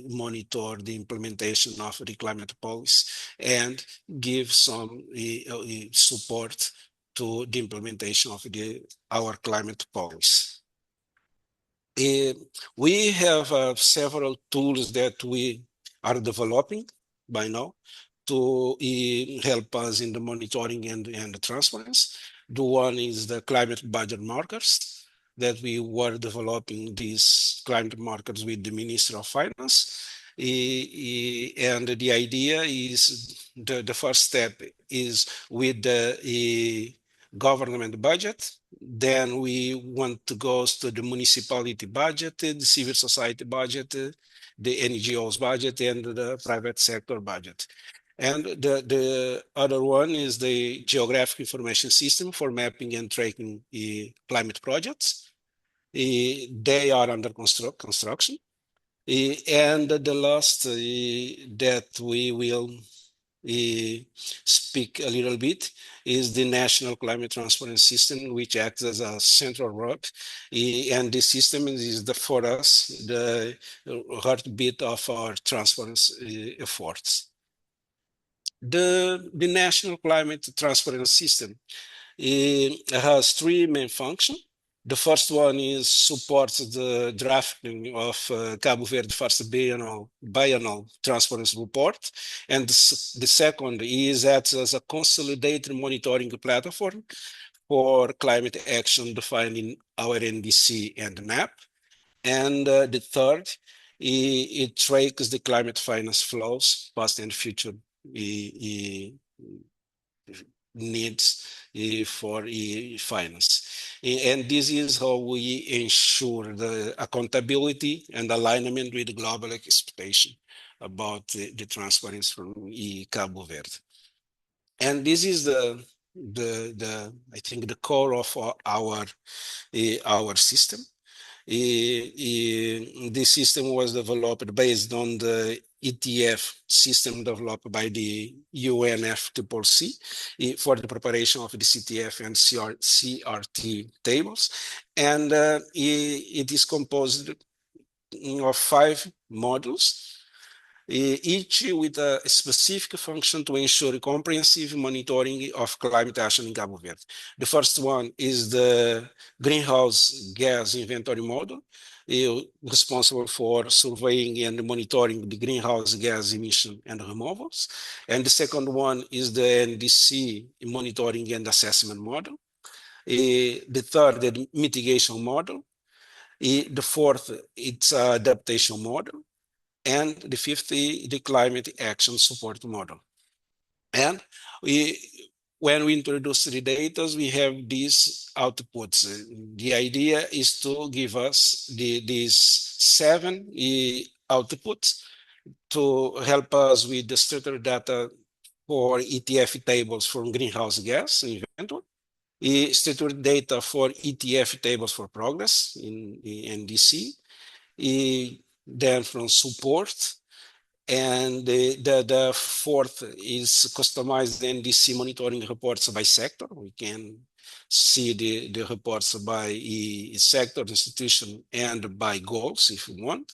monitor the implementation of the climate policy and give some support to the implementation of our climate policy. We have several tools that we are developing by now to help us in the monitoring and the transparency. The one is the climate budget markers, that we were developing these climate markers with the Ministry of Finance. And the idea is the first step is with the government budget. Then we want to go to the municipality budget, the civil society budget, the NGOs budget, and the private sector budget. And the other one is the Geographic Information System for mapping and tracking climate projects. They are under construction. And the last that we will speak a little bit is the National Climate Transparency System, which acts as a central hub. And this system is for us the heartbeat of our transparency efforts. The National Climate Transparency System has three main functions. The first one is supports the drafting of Cabo Verde first biennial transparency report. And the second is acts as a consolidated monitoring platform for climate action defining our NDC and map. And the third, it tracks the climate finance flows, past and future needs for finance. And this is how we ensure the accountability and alignment with the global expectation about the transparency from Cabo Verde. And this is I think the core of our system. This system was developed based on the ETF system developed by the UNFCCC for the preparation of the CTF and CRT tables. And it is composed of 5 modules, each with a specific function to ensure comprehensive monitoring of climate action in Cabo Verde. The first one is the greenhouse gas inventory model, responsible for surveying and monitoring the greenhouse gas emission and removals. And the second one is the NDC monitoring and assessment model. The third, the mitigation model. The fourth, it's adaptation model. And the fifth, the climate action support model. And when we introduce the data, we have these outputs. The idea is to give us these 7 outputs to help us with the structured data for ETF tables for greenhouse gas inventory, structured data for ETF tables for progress in NDC, then from support, and the fourth is customized NDC monitoring reports by sector. We can see the reports by sector, institution, and by goals if we want.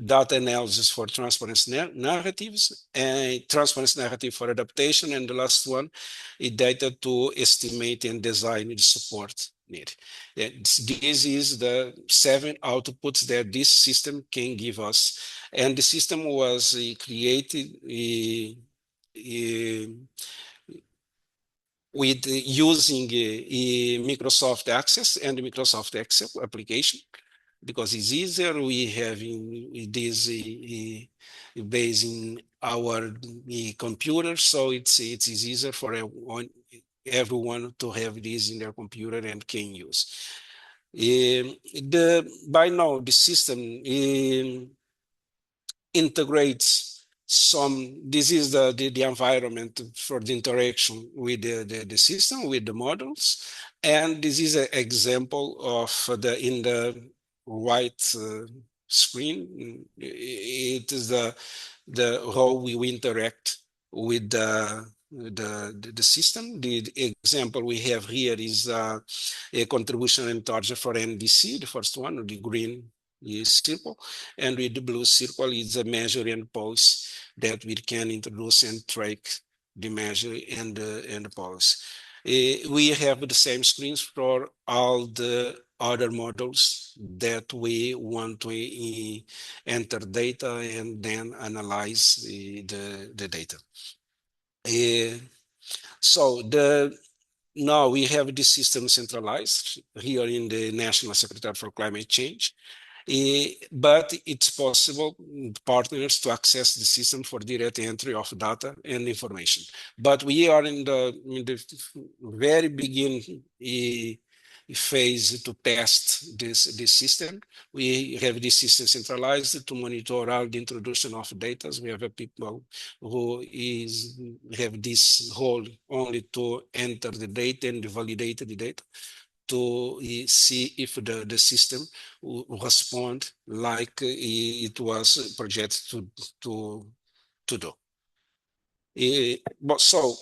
Data analysis for transparency narratives, and transparency narrative for adaptation, and the last one is data to estimate and design the support need. This is the 7 outputs that this system can give us. And the system was created with using Microsoft Access and Microsoft Excel application, because it's easier. We have this based in our computer, so it's easier for everyone to have this in their computer and can use. By now, the system integrates this is the environment for the interaction with the system, with the models. And this is an example of in the right screen. It is how we interact with the system. The example we have here is a contribution and target for NDC, the first one, the green circle, and with the blue circle is a measure and pulse that we can introduce and track the measure and the pulse. We have the same screens for all the other models that we want to enter data and then analyze the data. So now we have this system centralized here in the National Secretariat for Climate Change. But it's possible partners to access the system for direct entry of data and information. But we are in the very beginning phase to test this system. We have this system centralized to monitor all the introduction of data. We have people who have this role only to enter the data and validate the data, to see if the system will respond like it was projected to do. But so,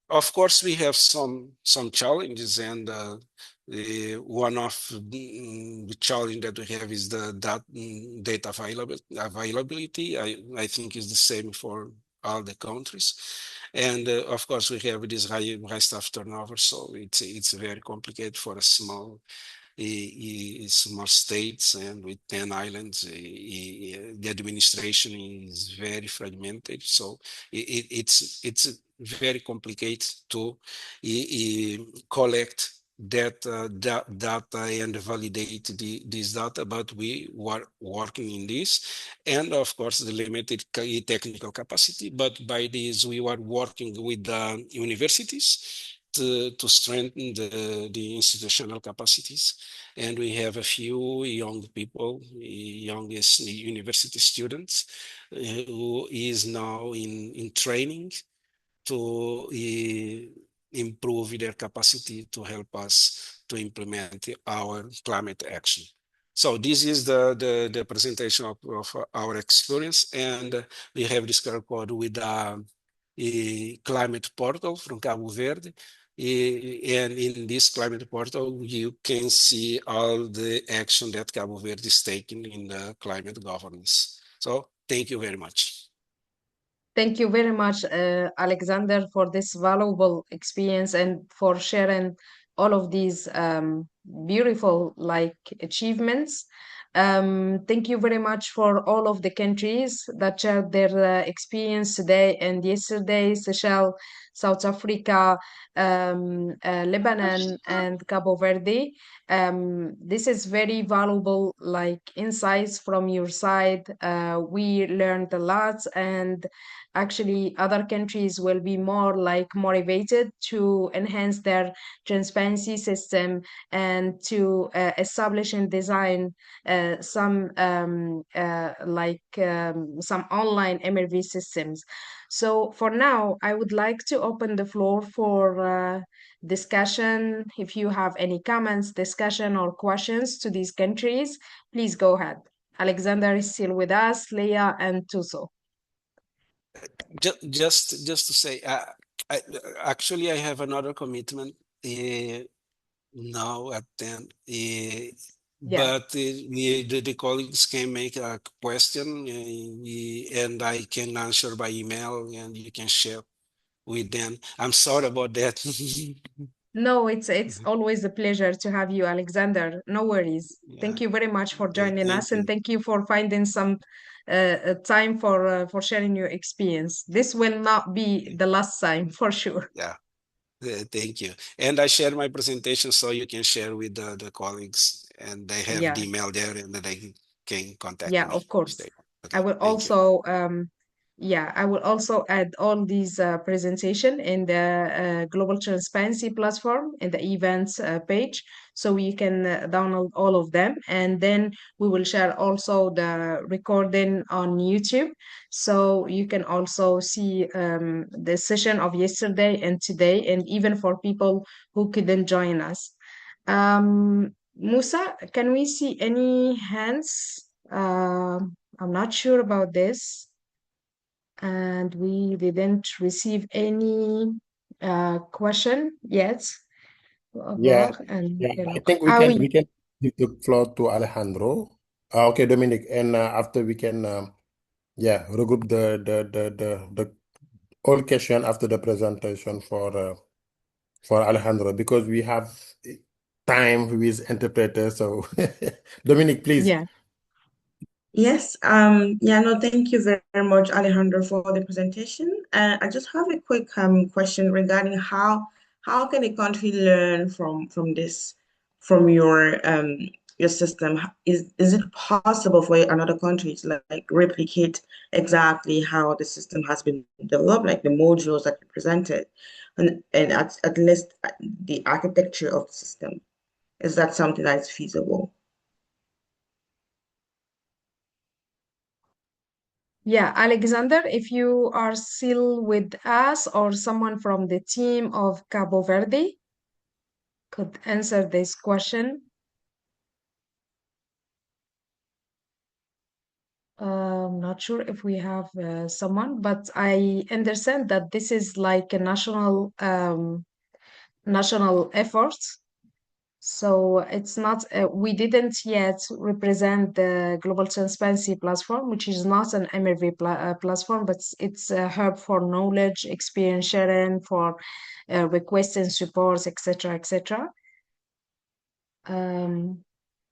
of course, we have some challenges, and one of the challenge that we have is data availability. I think is the same for all the countries, and of course we have this high staff turnover, so it's very complicated for a small states, and with 10 islands, the administration is very fragmented. So it's very complicated to collect data and validate this data, but we were working in this, and of course the limited technical capacity. But by this, we were working with the universities to strengthen the institutional capacities. And we have a few young people, youngest university students, who is now in training to improve their capacity to help us to implement our climate action. So this is the presentation of our experience, and we have this QR code with a climate portal from Cabo Verde. And in this climate portal, you can see all the action that Cabo Verde is taking in the climate governance. So thank you very much. Thank you very much, Alexander, for this valuable experience and for sharing all of these beautiful achievements. Thank you very much for all of the countries that shared their experience today and yesterday: Seychelles, South Africa, Lebanon, and Cabo Verde. This is very valuable insights from your side. We learned a lot, and actually other countries will be more motivated to enhance their transparency system and to establish and design some online MRV systems. So for now, I would like to open the floor for discussion. If you have any comments, discussion, or questions to these countries, please go ahead. Alexander is still with us, Leah and Tuso. Just to say, I actually I have another commitment now at 10. But the colleagues can make a question, and I can answer by email, and you can share with them. I'm sorry about that. No, it's always a pleasure to have you, Alexander. No worries. Yeah. Thank you very much for joining us, and you. thank you for finding some time for sharing your experience. This will not be the last time, for sure. Yeah. Thank you. And I share my presentation so you can share with the colleagues, and they have the email there, and they can contact me. Of course. Okay, I will also I will also add all these presentation in the Global Transparency platform in the events page, so you can download all of them, and then we will share also the recording on YouTube, so you can also see the session of yesterday and today, and even for people who couldn't join us. Musa, can we see any hands? I'm not sure about this. And we didn't receive any question yet. Yeah, And I think we can give the floor to Alejandro. Okay, Dominic, and after we can regroup the all question after the presentation for Alejandro, because we have time with interpreters. So Dominic, please. Yeah. Yes. No, thank you very much, Alejandro, for the presentation. I just have a quick question regarding how can a country learn from this, from your system? Is it possible for another country to replicate exactly how the system has been developed, like the modules that you presented, and at least the architecture of the system? Is that something that is feasible? Yeah, Alexander, if you are still with us, or someone from the team of Cabo Verde could answer this question. I'm not sure if we have someone, but I understand that this is like a national effort. So it's not, we didn't yet represent the Global Transparency Platform, which is not an MRV platform, but it's a hub for knowledge, experience sharing, for requests and supports, etc., etc.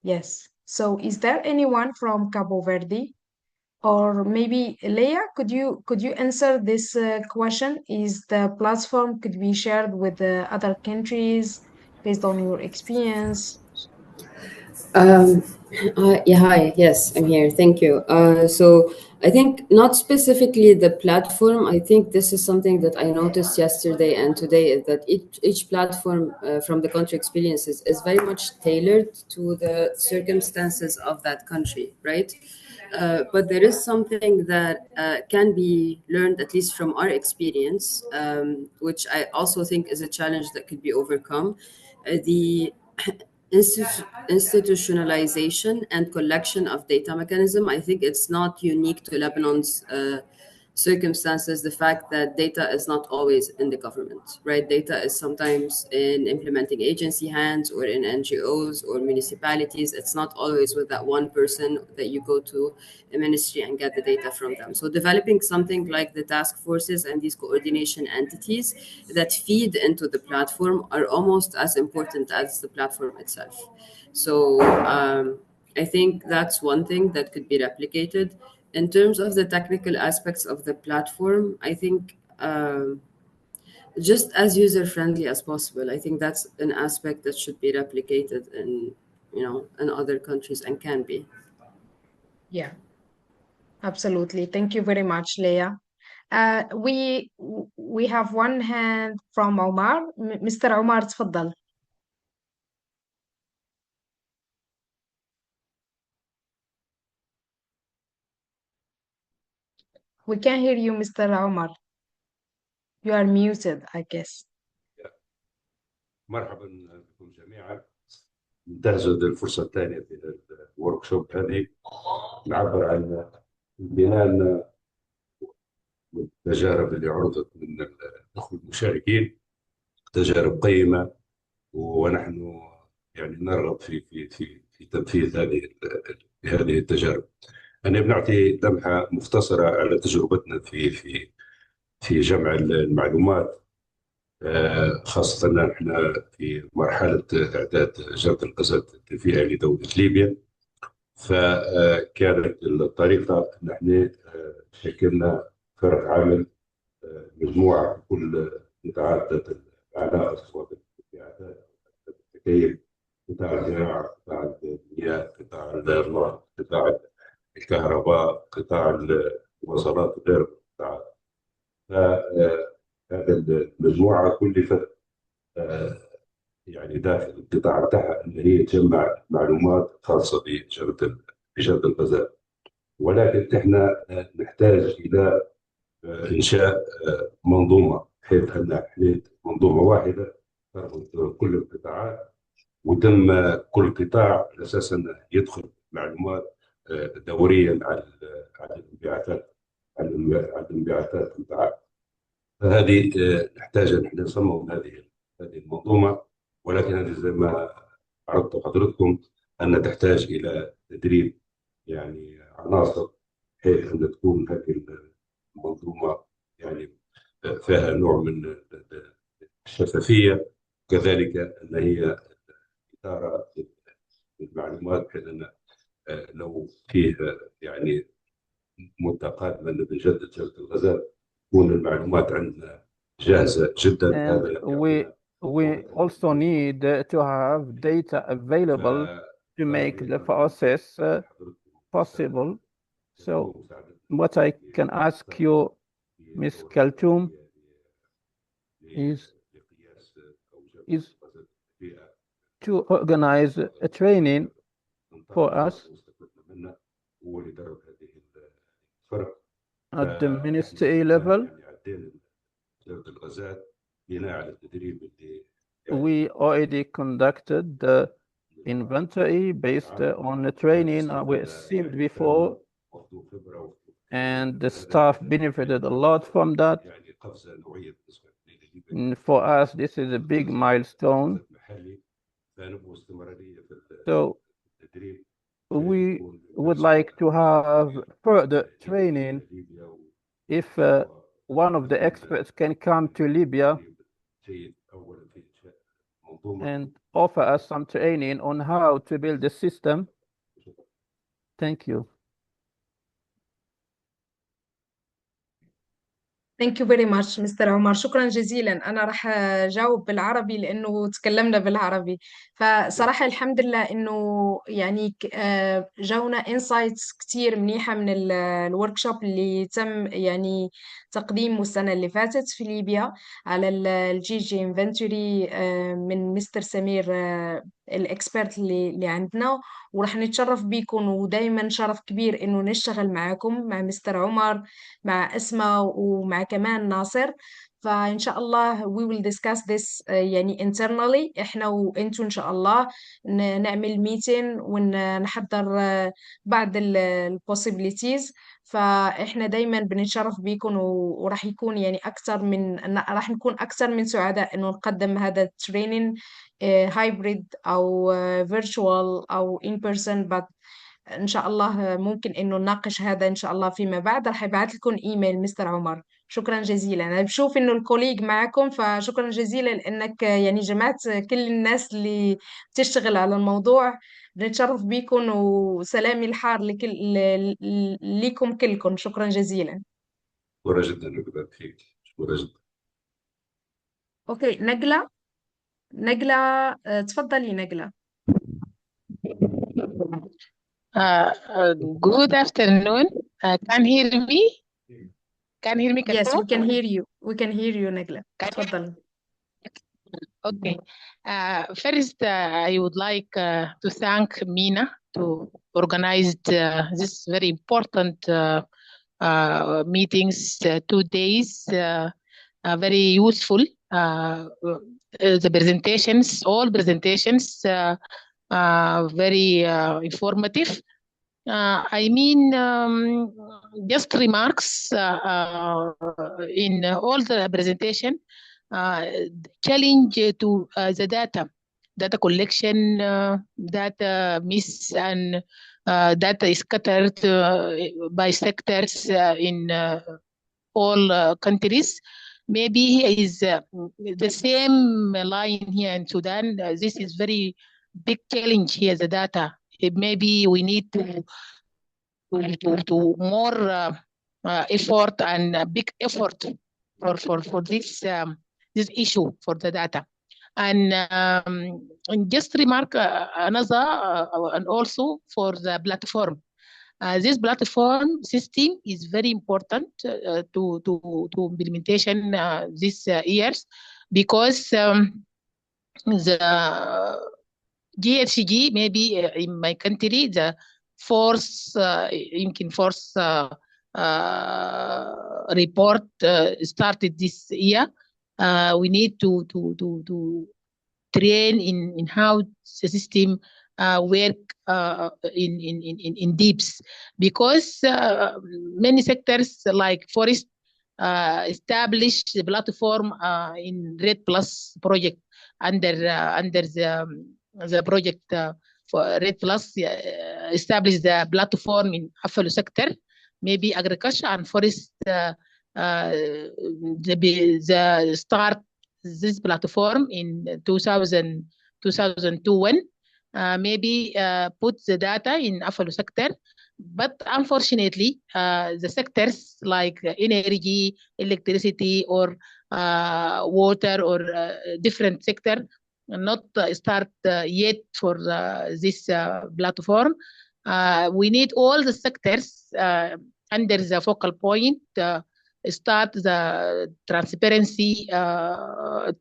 Yes. So is there anyone from Cabo Verde? Or maybe Leah, could you answer this question? Is the platform could be shared with the other countries based on your experience? Um, yeah, hi. Yes, I'm here. Thank you. So I think not specifically the platform. I think this is something that I noticed yesterday and today is that each platform from the country experiences is very much tailored to the circumstances of that country, right? But there is something that can be learned, at least from our experience, which I also think is a challenge that could be overcome. The institutionalization and collection of data mechanism. I think it's not unique to Lebanon's circumstances, the fact that data is not always in the government, right? Data is sometimes in implementing agency hands or in NGOs or municipalities. It's not always with that one person that you go to a ministry and get the data from them. So developing something like the task forces and these coordination entities that feed into the platform are almost as important as the platform itself. So I think that's one thing that could be replicated. In terms of the technical aspects of the platform, I think just as user friendly as possible. I think that's an aspect that should be replicated in other countries and can be. Yeah, absolutely. Thank you very much, Leah. We have one hand from Omar. Mr. Omar, تفضل. We can't hear you, Mr. Omar. You are muted, I guess. مرحبا بكم جميعا. ننتهز الفرصة الثانية في الورك شوب هذه نعبر عن امتنان التجارب اللي عرضت من الأخوة المشاركين، تجارب قيمة، ونحن يعني نرغب في تنفيذ هذه التجارب. أنا بنعطي لمحة مختصرة على تجربتنا في جمع المعلومات، خاصة أن احنا في مرحلة إعداد جرد الغازات الدفيئة لدولة ليبيا. فكانت الطريقة أن احنا شكلنا فرق عمل، مجموعة في كل قطاعات العناصر، سواء التكييف، قطاع الزراعة، قطاع المياه، قطاع النفط، قطاع الكهرباء، قطاع الوصلات وغير القطاعات. هذا المجموعة كلفت يعني داخل القطاع بتاعها ان هي تجمع معلومات خاصة بجرد الغازات، ولكن احنا نحتاج الى انشاء منظومة، بحيث ان احنا منظومة واحدة تربط كل القطاعات، وتم كل قطاع على اساس انه يدخل معلومات دوريا على المبيعات القطاعات. فهذه نحتاج ان احنا نصمم هذه المنظومه، ولكن هذه زي ما عرضت حضرتكم ان تحتاج الى تدريب يعني عناصر، بحيث ان تكون هذه المنظومه يعني فيها نوع من الشفافيه، كذلك ان هي إدارة المعلومات، بحيث ان لو فيه يعني مده قادمه نجدد جرد الغازات تكون المعلومات عندنا جاهزة جدا. And we also need to have data available to make the process possible. So what I can ask you, Ms. Kaltoum, is to organize a training for us at the ministry level. We already conducted the inventory based on the training we seen before and the staff benefited a lot from that. And for us, this is a big milestone. So we would like to have further training. If one of the experts can come to Libya and offer us some training on how to build the system. Thank you. Thank you very much Mr. عمر. شكرا جزيلا. أنا راح أجاوب بالعربي لأنه تكلمنا بالعربي. فصراحة الحمد لله إنه يعني جاونا insights كتير منيحة من الوركشوب اللي تم يعني تقديمه السنة اللي فاتت في ليبيا على الجي جي انفنتوري من مستر سمير الاكسبرت اللي عندنا. وراح نتشرف بيكم، ودايما شرف كبير انه نشتغل معاكم، مع مستر عمر، مع اسماء، ومع كمان ناصر. فإن شاء الله we will discuss this يعني internally إحنا وإنتوا إن شاء الله نعمل meeting ونحضر بعض ال possibilities. فإحنا دايما بنتشرف بيكم، وراح يكون يعني راح نكون أكثر من سعداء إنه نقدم هذا التريننج hybrid أو virtual أو in person. but إن شاء الله ممكن إنه نناقش هذا إن شاء الله فيما بعد. راح يبعث لكم إيميل مستر عمر. شكرا جزيلا. أنا بشوف إنه الكوليج معكم، فشكرا جزيلا لأنك يعني جمعت كل الناس اللي بتشتغل على الموضوع. بنتشرف بيكم، وسلامي الحار لكم كلكم. شكرا جزيلا. شكرا جدا لك فيك. شكرا جدا. أوكي نجلة تفضلي نجلة. Good afternoon. Can you hear me? Can you hear me? Yes, we can hear you. We can hear you, نجلة. تفضلي. Okay. First, I would like to thank MENA to organize this very important meetings, 2 days, very useful. The presentations, all presentations, very informative. I mean, just remarks in all the presentation. Challenge to the data collection, data miss, and data is scattered by sectors in all countries. Maybe is the same line here in Sudan. This is very big challenge here, the data. Maybe we need to more effort and big effort for this this issue for the data. And just remark another and also for the platform. This platform system is very important to implementation this years, because the GHG maybe in my country the force يمكن force report started this year. We need to train in how the system work in deeps, because many sectors like forest established the platform in Red Plus project under the project for Red Plus established the platform in Afalo sector. Maybe agriculture and forest the start this platform in 2002 maybe put the data in Afalo sector. But unfortunately, the sectors like energy, electricity, or water, or different sector not start yet for this platform. We need all the sectors under the focal point start the transparency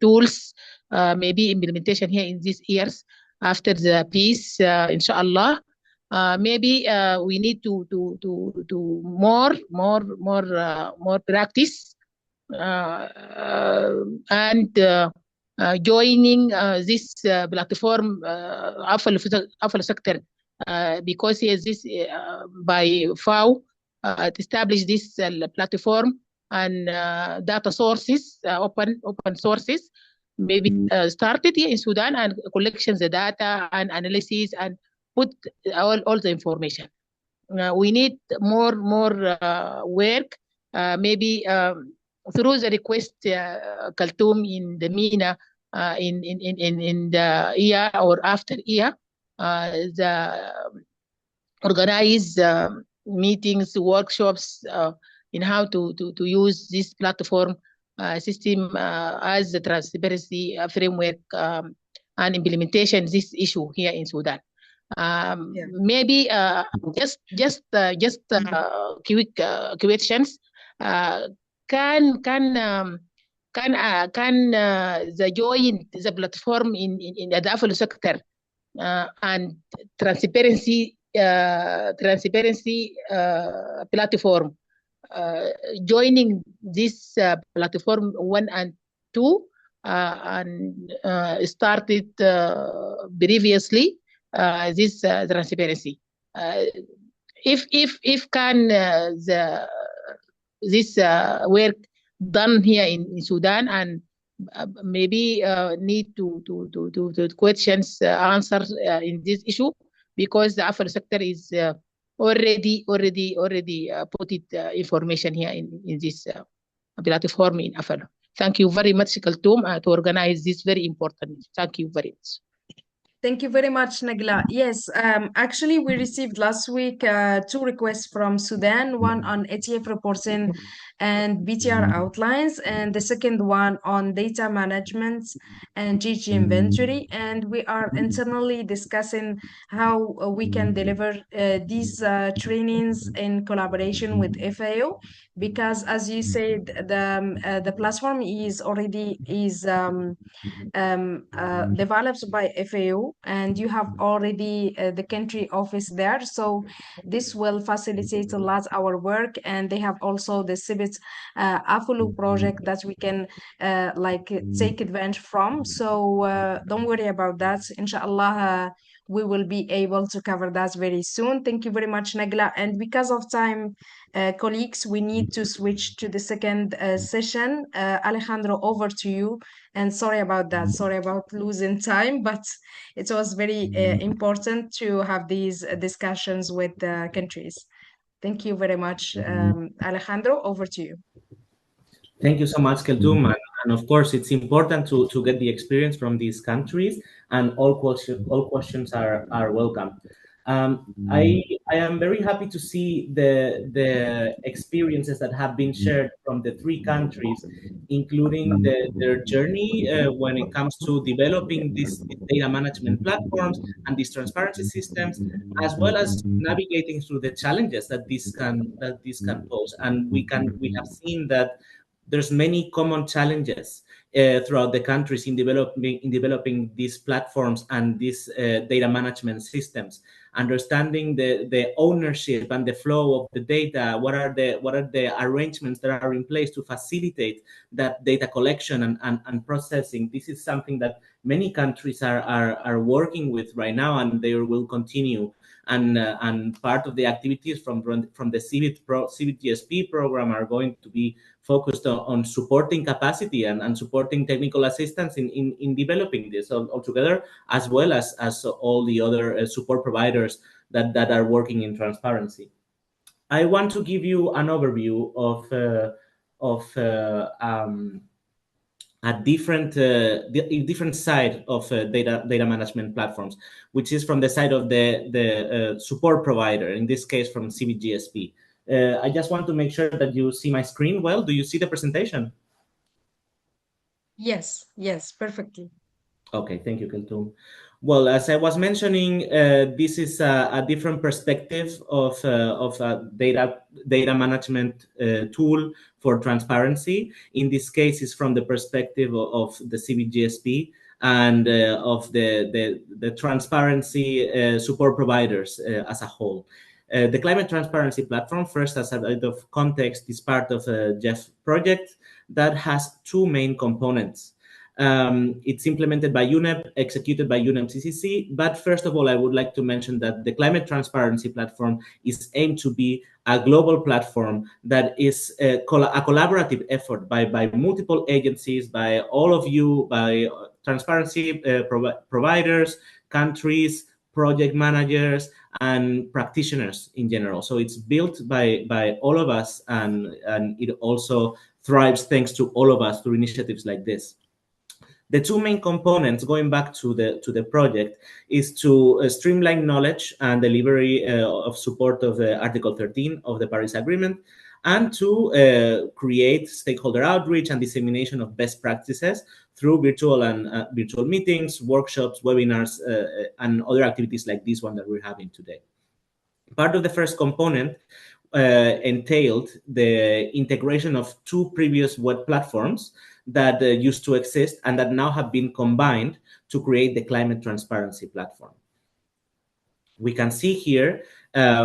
tools, maybe implementation here in these years after the peace, inshallah. Maybe we need to more practice and joining this platform Afalo sector because he has this by FAO established this platform and data sources, open sources, maybe started here in Sudan and collections the data and analysis and put all the information. We need more work, maybe through the request Khartoum in the MENA in the year or after year, the organize meetings, workshops in how to use this platform system as the transparency framework and implementation this issue here in Sudan. Maybe just quick questions. Can the join the platform in the Dafalo sector and transparency platform joining this platform 1 and 2 and started previously this transparency. If can this work done here in Sudan and maybe need to questions answers in this issue, because the Afro sector is already put it information here in this platform in Afro. Thank you very much, Khartoum, to organize this very important. Thank you very much. Thank you very much, Nagla. Yes, actually, we received last week 2 requests from Sudan, one on ETF reporting and BTR outlines, and the second one on data management and GG inventory. And we are internally discussing how we can deliver these trainings in collaboration with FAO, because as you said, the platform is already developed by FAO, and you have already the country office there. So this will facilitate a lot our work. And they have also the CBIT Afulu project that we can take advantage from. So don't worry about that. Inshallah, we will be able to cover that very soon. Thank you very much, Nagla. And because of time, colleagues, we need to switch to the second session. Alejandro, over to you. And sorry about that. Sorry about losing time, but it was very important to have these discussions with the countries. Thank you very much, Alejandro. Over to you. Thank you so much, Khartoum. And of course, it's important to get the experience from these countries, and all questions are welcome. I am very happy to see the experiences that have been shared from the 3 countries, including their journey when it comes to developing these data management platforms and these transparency systems, as well as navigating through the challenges that this can pose. And we have seen that there's many common challenges throughout the countries in developing these platforms and these data management systems. Understanding the ownership and the flow of the data, what are the arrangements that are in place to facilitate that data collection and processing. This is something that many countries are working with right now, and they will continue. And part of the activities from the CBIT-GSP program are going to be focused on supporting capacity and supporting technical assistance in developing this altogether, as well as all the other support providers that are working in transparency. I want to give you an overview of a different side of data management platforms, which is from the side of the support provider, in this case from CBIT-GSP. I just want to make sure that you see my screen well. Do you see the presentation? Yes, perfectly. Okay, thank you, Khartoum. Well, as I was mentioning, this is a different perspective of a data management tool for transparency. In this case, it's from the perspective of the CBIT-GSP and of the transparency support providers as a whole. The Climate Transparency Platform, first as a bit of context, is part of a GEF project that has 2 main components. It's implemented by UNEP, executed by UNEP CCC. But first of all, I would like to mention that the Climate Transparency Platform is aimed to be a global platform that is a collaborative effort by multiple agencies, by all of you, by transparency providers, countries, project managers, and practitioners in general. So it's built by all of us, and it also thrives thanks to all of us through initiatives like this. The two main components, going back to the project, is to streamline knowledge and delivery of support of Article 13 of the Paris Agreement, and to create stakeholder outreach and dissemination of best practices through virtual meetings, workshops, webinars, and other activities like this one that we're having today. Part of the first component entailed the integration of two previous web platforms that used to exist and that now have been combined to create the Climate Transparency Platform. We can see here,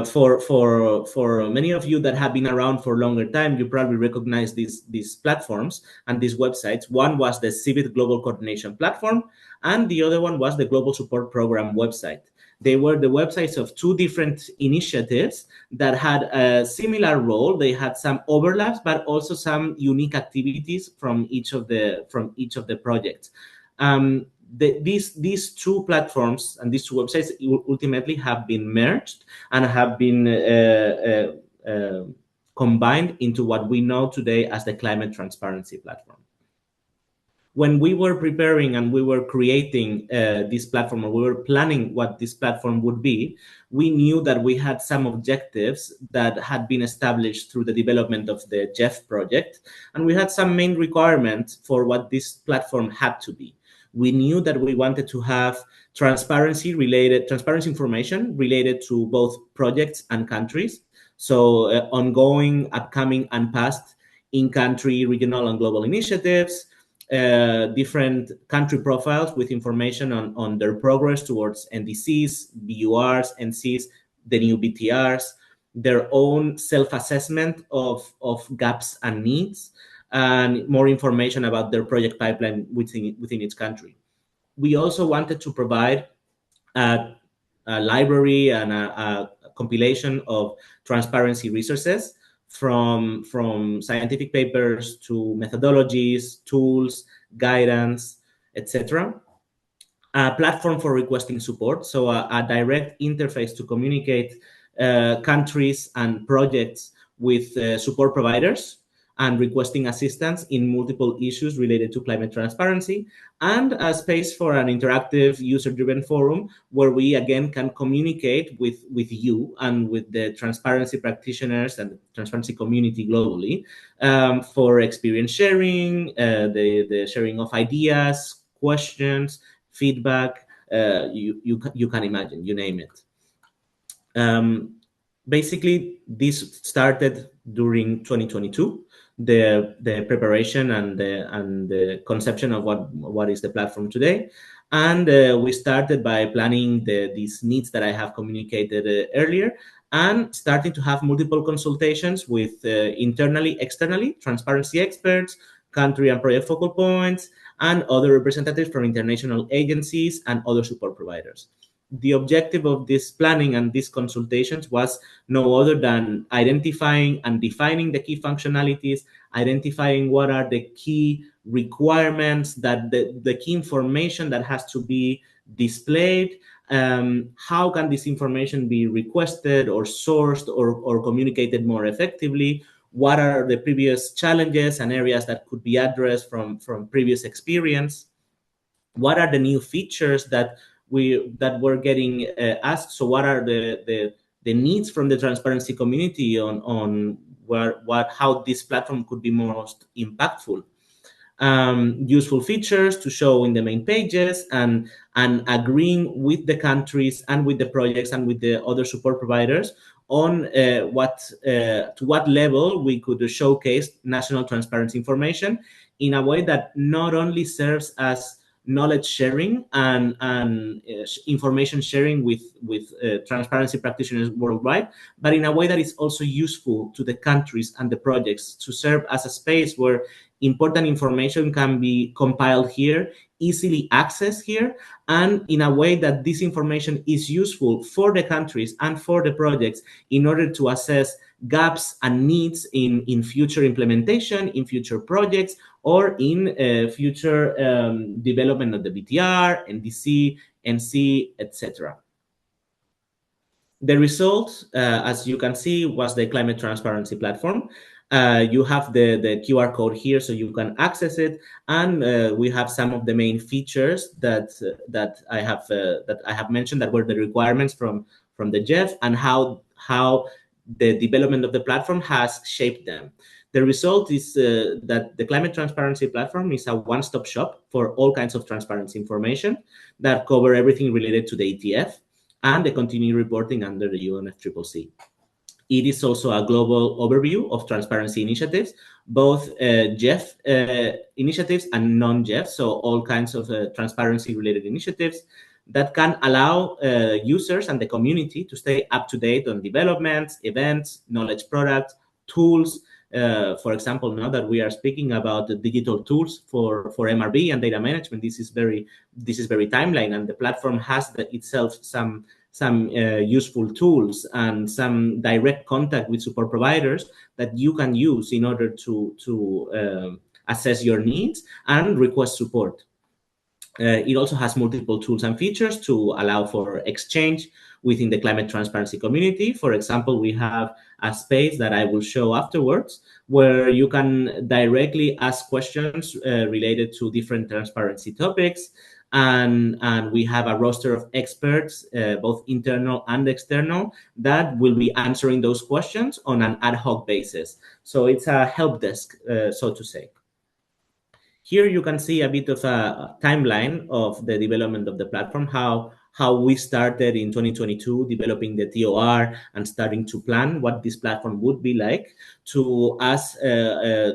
for many of you that have been around for a longer time, you probably recognize these platforms and these websites. One was the CBIT Global Coordination Platform, and the other one was the Global Support Program website. They were the websites of two different initiatives that had a similar role. They had some overlaps, but also some unique activities from each of the projects. These two platforms and these two websites ultimately have been merged and have been combined into what we know today as the Climate Transparency Platform. When we were preparing and we were creating this platform, or we were planning what this platform would be, we knew that we had some objectives that had been established through the development of the GEF project, and we had some main requirements for what this platform had to be. We knew that we wanted to have transparency information related to both projects and countries. So ongoing, upcoming, and past in-country, regional, and global initiatives, different country profiles with information on their progress towards NDCs, BURs, NCs, the new BTRs, their own self-assessment of gaps and needs, and more information about their project pipeline within each country. We also wanted to provide a library and a compilation of transparency resources, from scientific papers to methodologies, tools, guidance, etc. A platform for requesting support, so a direct interface to communicate countries and projects with support providers and requesting assistance in multiple issues related to climate transparency, and a space for an interactive user-driven forum where we again can communicate with you and with the transparency practitioners and the transparency community globally for experience sharing, the sharing of ideas, questions, feedback, you can imagine, you name it. Basically, this started during 2022. The preparation and the conception of what is the platform today, and we started by planning these needs that I have communicated earlier, and starting to have multiple consultations with internally, externally, transparency experts, country and project focal points, and other representatives from international agencies and other support providers. The objective of this planning and these consultations was no other than identifying and defining the key functionalities, identifying what are the key requirements, that the key information that has to be displayed, how can this information be requested or sourced or communicated more effectively, what are the previous challenges and areas that could be addressed from previous experience, what are the new features that we're getting asked. So what are the needs from the transparency community on how this platform could be most impactful. Useful features to show in the main pages, and agreeing with the countries and with the projects and with the other support providers on to what level we could showcase national transparency information in a way that not only serves as knowledge sharing and information sharing with transparency practitioners worldwide, but in a way that is also useful to the countries and the projects, to serve as a space where important information can be compiled here, easily accessed here, and in a way that this information is useful for the countries and for the projects in order to assess gaps and needs in future implementation, in future projects, or in future development of the BTR, NDC, NC, etc. The result, as you can see, was the Climate Transparency Platform. You have the QR code here, so you can access it, and we have some of the main features that I have mentioned that were the requirements from the GEF, and how the development of the platform has shaped them. The result is that the Climate Transparency Platform is a one-stop shop for all kinds of transparency information that cover everything related to the ETF and the continuing reporting under the UNFCCC. It is also a global overview of transparency initiatives, both GEF initiatives and non-GEF, so all kinds of transparency-related initiatives that can allow users and the community to stay up to date on developments, events, knowledge products, tools. For example, now that we are speaking about the digital tools for MRV and data management, this is very timeline, and the platform has itself some useful tools and some direct contact with support providers that you can use in order to assess your needs and request support. It also has multiple tools and features to allow for exchange within the climate transparency community. For example, we have a space that I will show afterwards where you can directly ask questions related to different transparency topics. And we have a roster of experts, both internal and external, that will be answering those questions on an ad hoc basis. So it's a help desk, so to say. Here you can see a bit of a timeline of the development of the platform, how we started in 2022 developing the TOR and starting to plan what this platform would be like, to us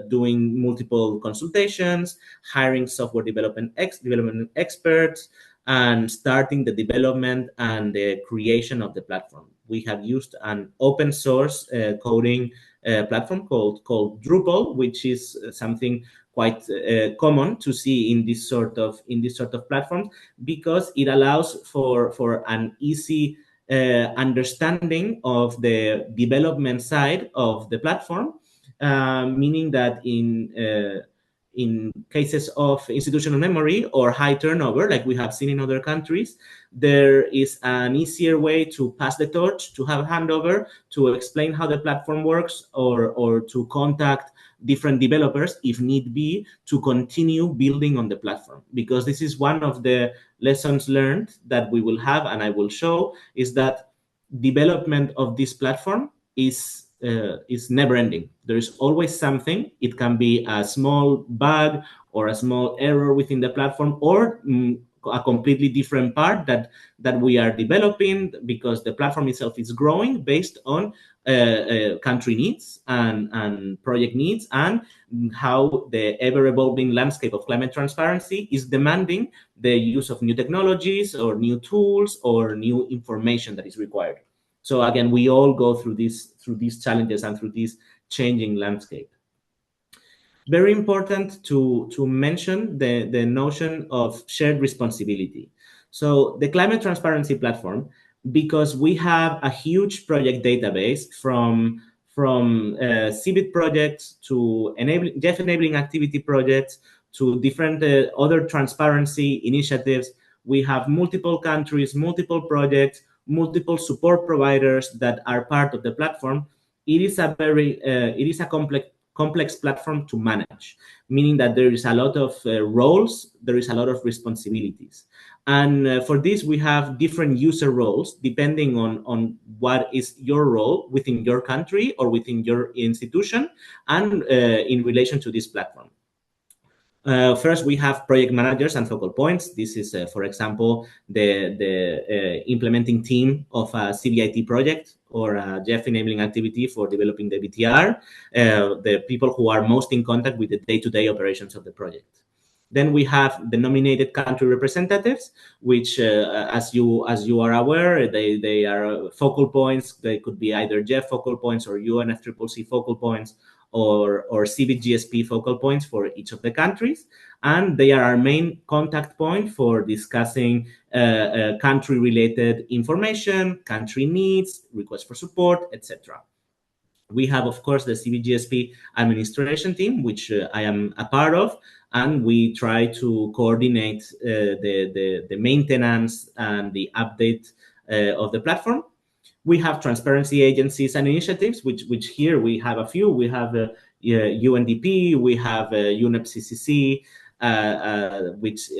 doing multiple consultations, hiring software development experts, and starting the development and the creation of the platform. We have used an open source coding platform called Drupal, which is something quite common to see in this sort of platforms, because it allows for an easy understanding of the development side of the platform, meaning that in cases of institutional memory or high turnover, like we have seen in other countries, there is an easier way to pass the torch, to have a handover, to explain how the platform works, or to contact different developers, if need be, to continue building on the platform. Because this is one of the lessons learned that we will have, and I will show, is that development of this platform is never ending. There is always something. It can be a small bug or a small error within the platform, or a completely different part that we are developing, because the platform itself is growing based on country needs and project needs, and how the ever-evolving landscape of climate transparency is demanding the use of new technologies or new tools or new information that is required. So again, we all go through these challenges and through this changing landscape. Very important to mention the notion of shared responsibility. So the Climate Transparency Platform, because we have a huge project database from CBIT projects to GEF enabling activity projects to different other transparency initiatives. We have multiple countries, multiple projects, multiple support providers that are part of the platform. It is a complex platform to manage, meaning that there is a lot of roles, there is a lot of responsibilities. And for this, we have different user roles depending on what is your role within your country or within your institution, and in relation to this platform. First, we have project managers and focal points. This is, for example, the implementing team of a CBIT project or a GEF enabling activity for developing the BTR, the people who are most in contact with the day-to-day operations of the project. Then we have the nominated country representatives, which, as you are aware, they are focal points. They could be either GEF focal points or UNFCCC focal points or CBIT-GSP focal points for each of the countries. And they are our main contact point for discussing country-related information, country needs, requests for support, etc. We have, of course, the CBIT-GSP administration team, which I am a part of, and we try to coordinate the maintenance and the update of the platform. We have transparency agencies and initiatives, which here we have a few. We have UNDP, we have UNEP-CCC, which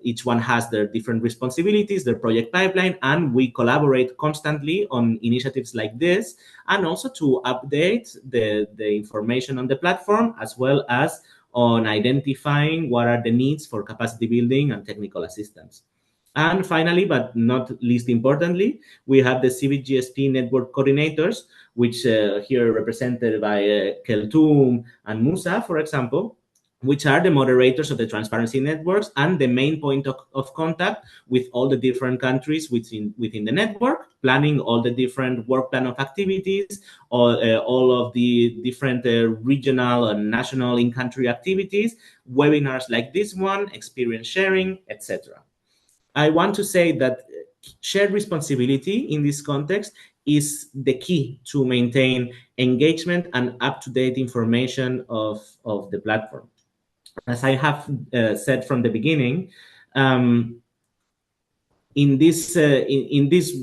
each one has their different responsibilities, their project pipeline, and we collaborate constantly on initiatives like this, and also to update the information on the platform, as well as on identifying what are the needs for capacity building and technical assistance. And finally, but not least importantly, we have the CBIT-GSP network coordinators, which here represented by Keltoum and Musa, for example, which are the moderators of the transparency networks and the main point of contact with all the different countries within the network, planning all the different work plan of activities, all of the different regional and national in-country activities, webinars like this one, experience sharing, etc. I want to say that shared responsibility in this context is the key to maintain engagement and up-to-date information of the platform. As I have said from the beginning, in this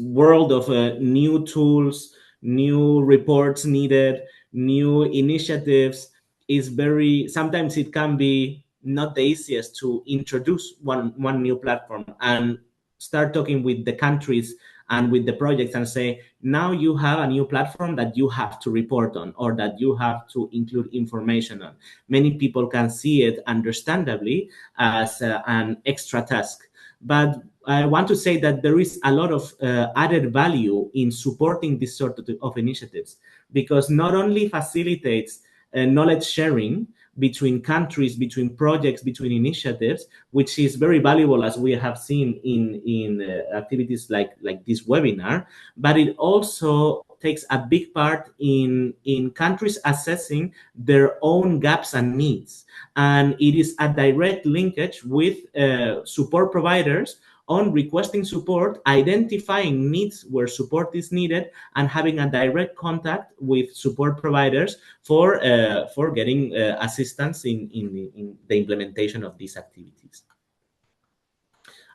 world of new tools, new reports needed, new initiatives, sometimes it can be not the easiest to introduce one new platform and start talking with the countries and with the projects and say, now you have a new platform that you have to report on or that you have to include information on. Many people can see it understandably as an extra task. But I want to say that there is a lot of added value in supporting this sort of initiatives, because not only facilitates knowledge sharing between countries, between projects, between initiatives, which is very valuable, as we have seen in activities like this webinar, but it also takes a big part in countries assessing their own gaps and needs. And it is a direct linkage with support providers on requesting support, identifying needs where support is needed, and having a direct contact with support providers for getting assistance in the implementation of these activities.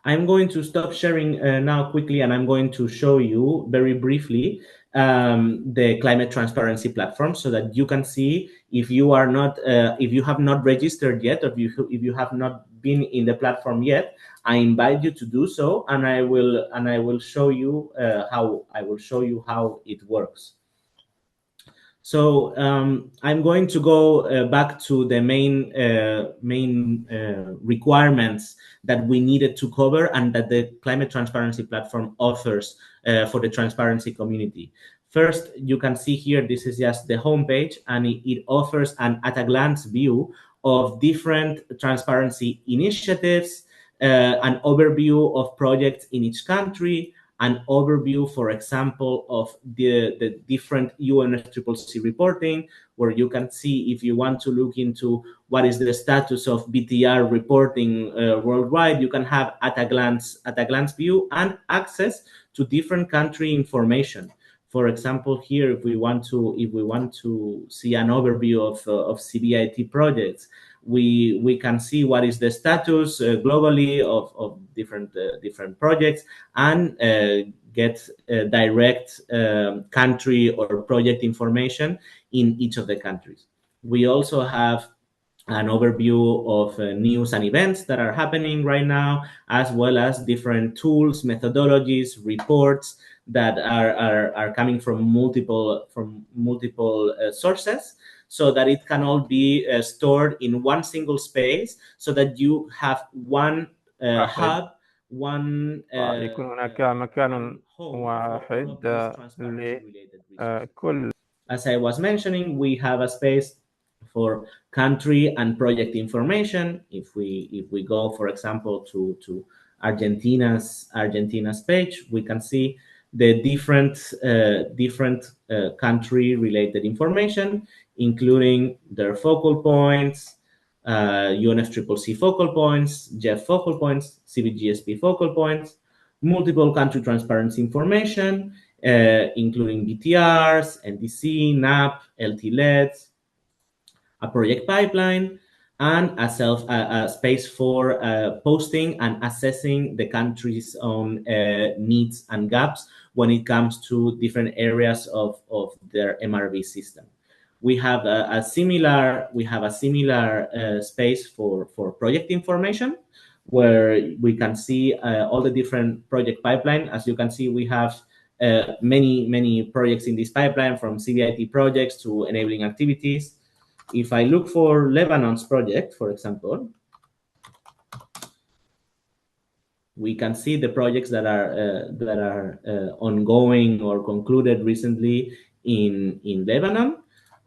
I'm going to stop sharing now quickly, and I'm going to show you very briefly the climate transparency platform, so that you can see if you are not, if you have not registered yet, or if you have not been in the platform yet, I invite you to do so, and I will show you how it works. So I'm going to go back to the main requirements that we needed to cover and that the climate transparency platform offers for the transparency community. First, you can see here, this is just the homepage, and it offers an at-a-glance view of different transparency initiatives, an overview of projects in each country, an overview, for example, of the different UNFCCC reporting, where you can see if you want to look into what is the status of BTR reporting worldwide, you can have at a glance view and access to different country information. For example, here, if we want to see an overview of CBIT projects, we can see what is the status globally of different projects, and get direct country or project information in each of the countries. We also have an overview of news and events that are happening right now, as well as different tools, methodologies, reports that are coming from multiple sources, so that it can all be stored in one single space, so that you have one hub, one يكون هناك مكان واحد لكل. As I was mentioning, we have a space for country and project information. If we go, for example, to Argentina's page, we can see the different country-related information, including their focal points, UNFCCC focal points, GEF focal points, CBIT-GSP focal points, multiple country transparency information, including BTRs, NDC, NAP, LT-LEDs, a project pipeline, and a space for posting and assessing the country's own needs and gaps when it comes to different areas of their MRV system. We have a similar space for project information, where we can see all the different project pipeline. As you can see, we have many projects in this pipeline, from CBIT projects to enabling activities. If I look for Lebanon's project, for example, we can see the projects that are ongoing or concluded recently in Lebanon,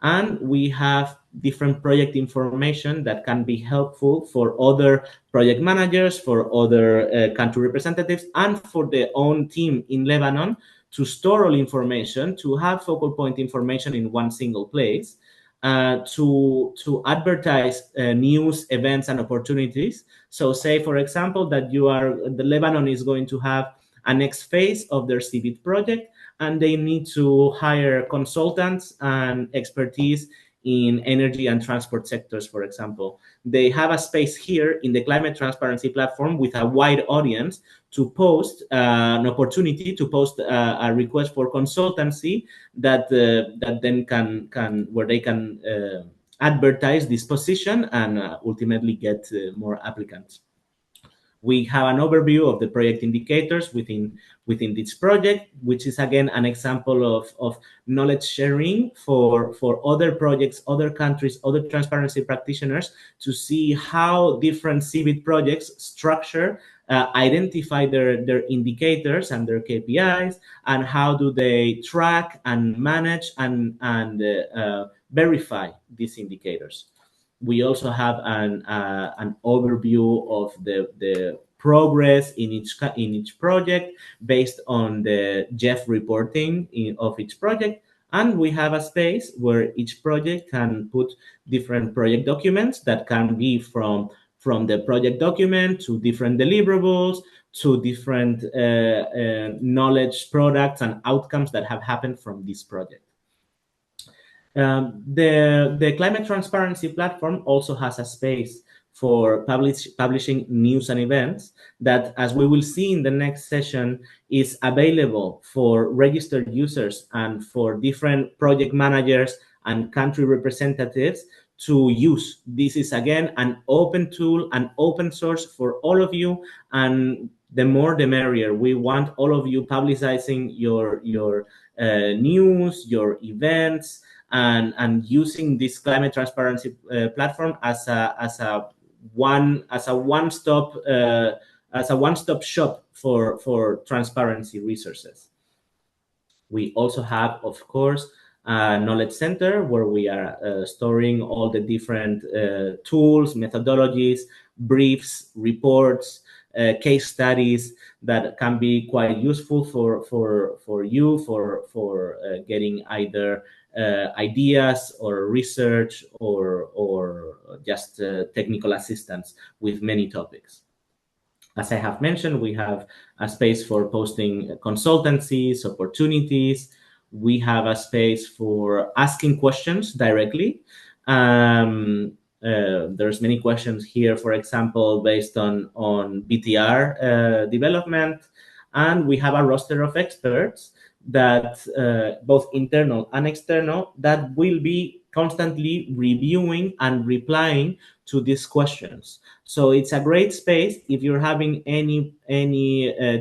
and we have different project information that can be helpful for other project managers, for other country representatives, and for their own team in Lebanon to store all information, to have focal point information in one single place, to advertise news, events, and opportunities. So say, for example, that the Lebanon is going to have a next phase of their CBIT project, and they need to hire consultants and expertise in energy and transport sectors, for example. They have a space here in the climate transparency platform with a wide audience to post an opportunity to post a request for consultancy that then where they can advertise this position and ultimately get more applicants. We have an overview of the project indicators within this project, which is again an example of knowledge sharing for other projects, other countries, other transparency practitioners, to see how different CBIT projects structure, identify their indicators and their KPIs, and how do they track and manage and verify these indicators. We also have an overview of the progress in each project based on the GEF reporting of each project. And we have a space where each project can put different project documents that can be from the project document to different deliverables, to different knowledge products and outcomes that have happened from this project. The climate transparency platform also has a space for publishing news and events that, as we will see in the next session, is available for registered users and for different project managers and country representatives to use. This is, again, an open tool, an open source for all of you, and the more the merrier. We want all of you publicizing your news, your events, and using this climate transparency platform as a one-stop shop for transparency resources. We also have, of course, a knowledge center where we are storing all the different tools, methodologies, briefs, reports, case studies that can be quite useful for you for getting either ideas or research or just technical assistance with many topics. As I have mentioned, we have a space for posting consultancies, opportunities. We have a space for asking questions directly. There's many questions here, for example, based on BTR development. And we have a roster of experts that both internal and external that will be constantly reviewing and replying to these questions. So it's a great space if you're having any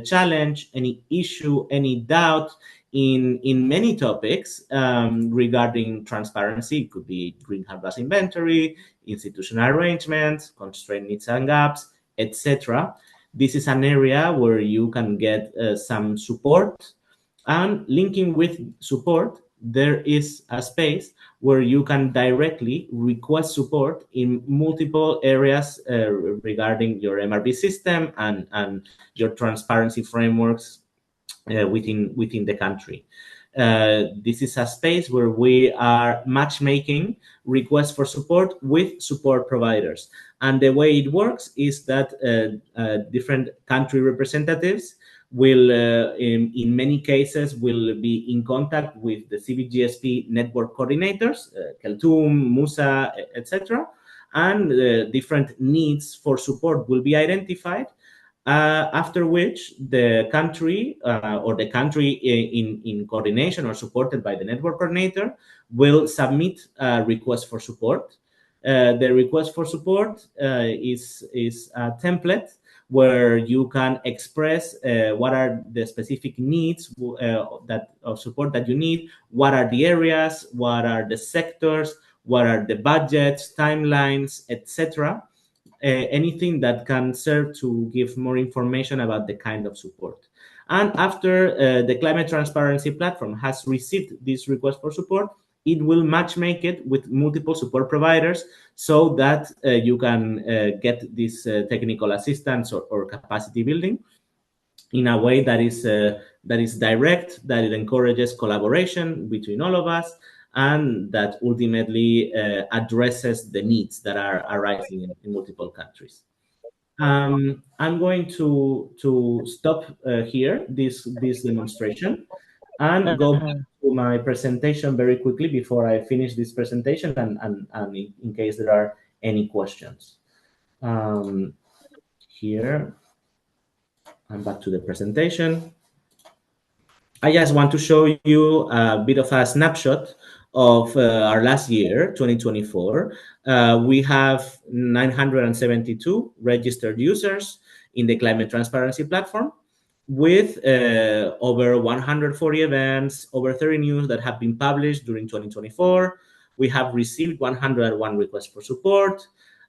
challenge, any issue, any doubt in many topics regarding transparency. It could be greenhouse gas inventory, institutional arrangements, constraint needs and gaps, etc. This is an area where you can get some support. And linking with support, there is a space where you can directly request support in multiple areas regarding your MRV system and your transparency frameworks within the country. This is a space where we are matchmaking requests for support with support providers. And the way it works is that different country representatives will, in many cases, will be in contact with the CBIT-GSP network coordinators, Khartoum, Musa, etc. And different needs for support will be identified. After which the country or the country in coordination or supported by the network coordinator will submit a request for support. The request for support is a template where you can express what are the specific needs of support that you need, what are the areas, what are the sectors, what are the budgets, timelines, etc. Anything that can serve to give more information about the kind of support. And after the climate transparency platform has received this request for support, it will matchmake it with multiple support providers so that you can get this technical assistance or capacity building in a way that is direct, that it encourages collaboration between all of us, and that ultimately addresses the needs that are arising in multiple countries. I'm going to stop here this demonstration and go back to my presentation very quickly before I finish this presentation and in case there are any questions. Here, I'm back to the presentation. I just want to show you a bit of a snapshot of our last year, 2024. We have 972 registered users in the Climate Transparency Platform with over 140 events, over 30 news that have been published during 2024. We have received 101 requests for support,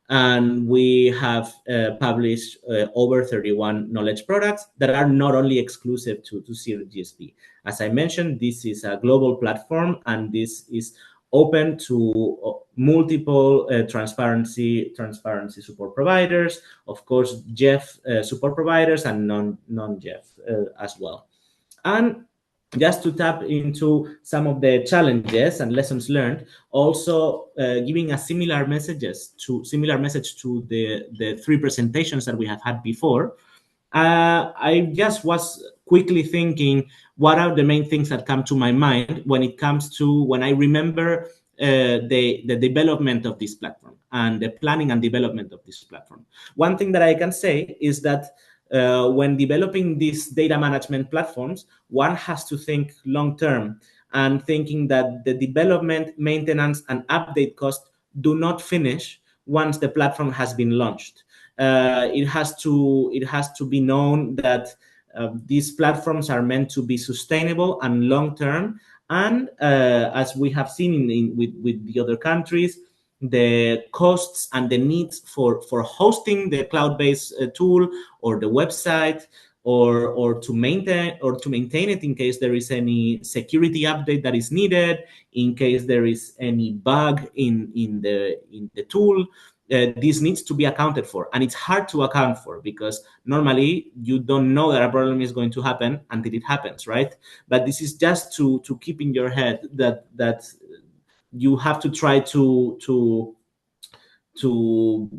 and we have published over 31 knowledge products that are not only exclusive to CBIT-GSP. As I mentioned, this is a global platform, and this is open to multiple transparency support providers, of course, GEF support providers and non-GEF as well. And just to tap into some of the challenges and lessons learned, also giving a similar message to the three presentations that we have had before. I just was quickly thinking, what are the main things that come to my mind when I remember the development of this platform and the planning and development of this platform. One thing that I can say is that when developing these data management platforms, one has to think long-term and thinking that the development, maintenance, and update costs do not finish once the platform has been launched. It has to be known that these platforms are meant to be sustainable and long-term. And as we have seen with the other countries, the costs and the needs for hosting the cloud-based tool or the website or to maintain it in case there is any security update that is needed, in case there is any bug in the tool. This needs to be accounted for, and it's hard to account for because normally you don't know that a problem is going to happen until it happens, right? But this is just to keep in your head that you have to try to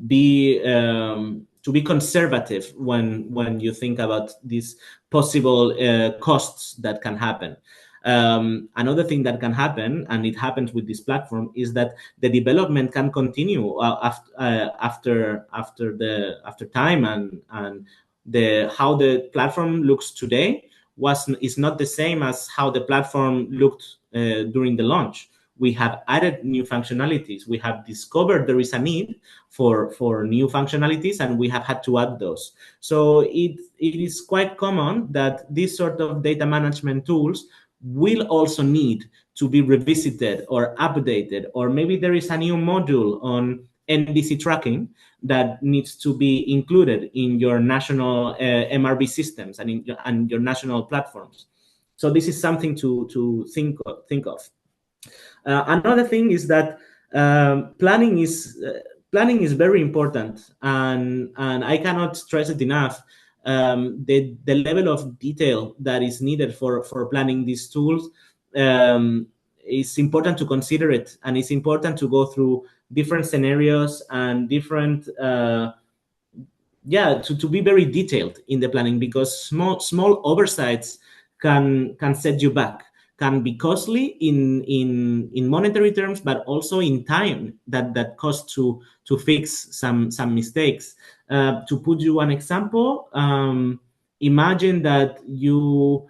be conservative when you think about these possible costs that can happen. Another thing that can happen, and it happens with this platform, is that the development can continue after time, and how the platform looks today is not the same as how the platform looked during the launch. We have added new functionalities. We have discovered there is a need for new functionalities, and we have had to add those. So it is quite common that these sort of data management tools will also need to be revisited or updated, or maybe there is a new module on NDC tracking that needs to be included in your national MRV systems and your national platforms. So this is something to think of. Another thing is that planning is very important, and I cannot stress it enough. the level of detail that is needed for planning these tools, it's important to consider it, and it's important to go through different scenarios and different to be very detailed in the planning, because small oversights can set you back, can be costly in monetary terms, but also in time that costs to fix some mistakes. To put you one example, imagine that you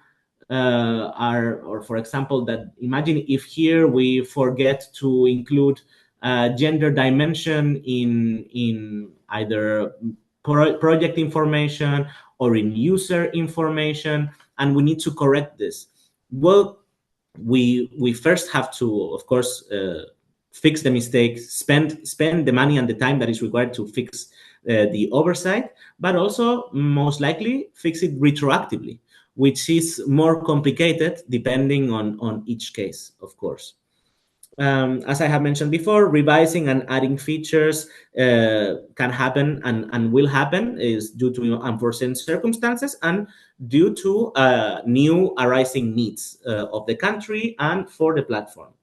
for example, that imagine if here we forget to include gender dimension in either project information or in user information, and we need to correct this. Well, we first have to, of course, fix the mistake, spend the money and the time that is required to fix the oversight, but also most likely fix it retroactively, which is more complicated depending on each case, of course. As I have mentioned before, revising and adding features can happen and will happen is due to unforeseen circumstances and due to new arising needs of the country and for the platform.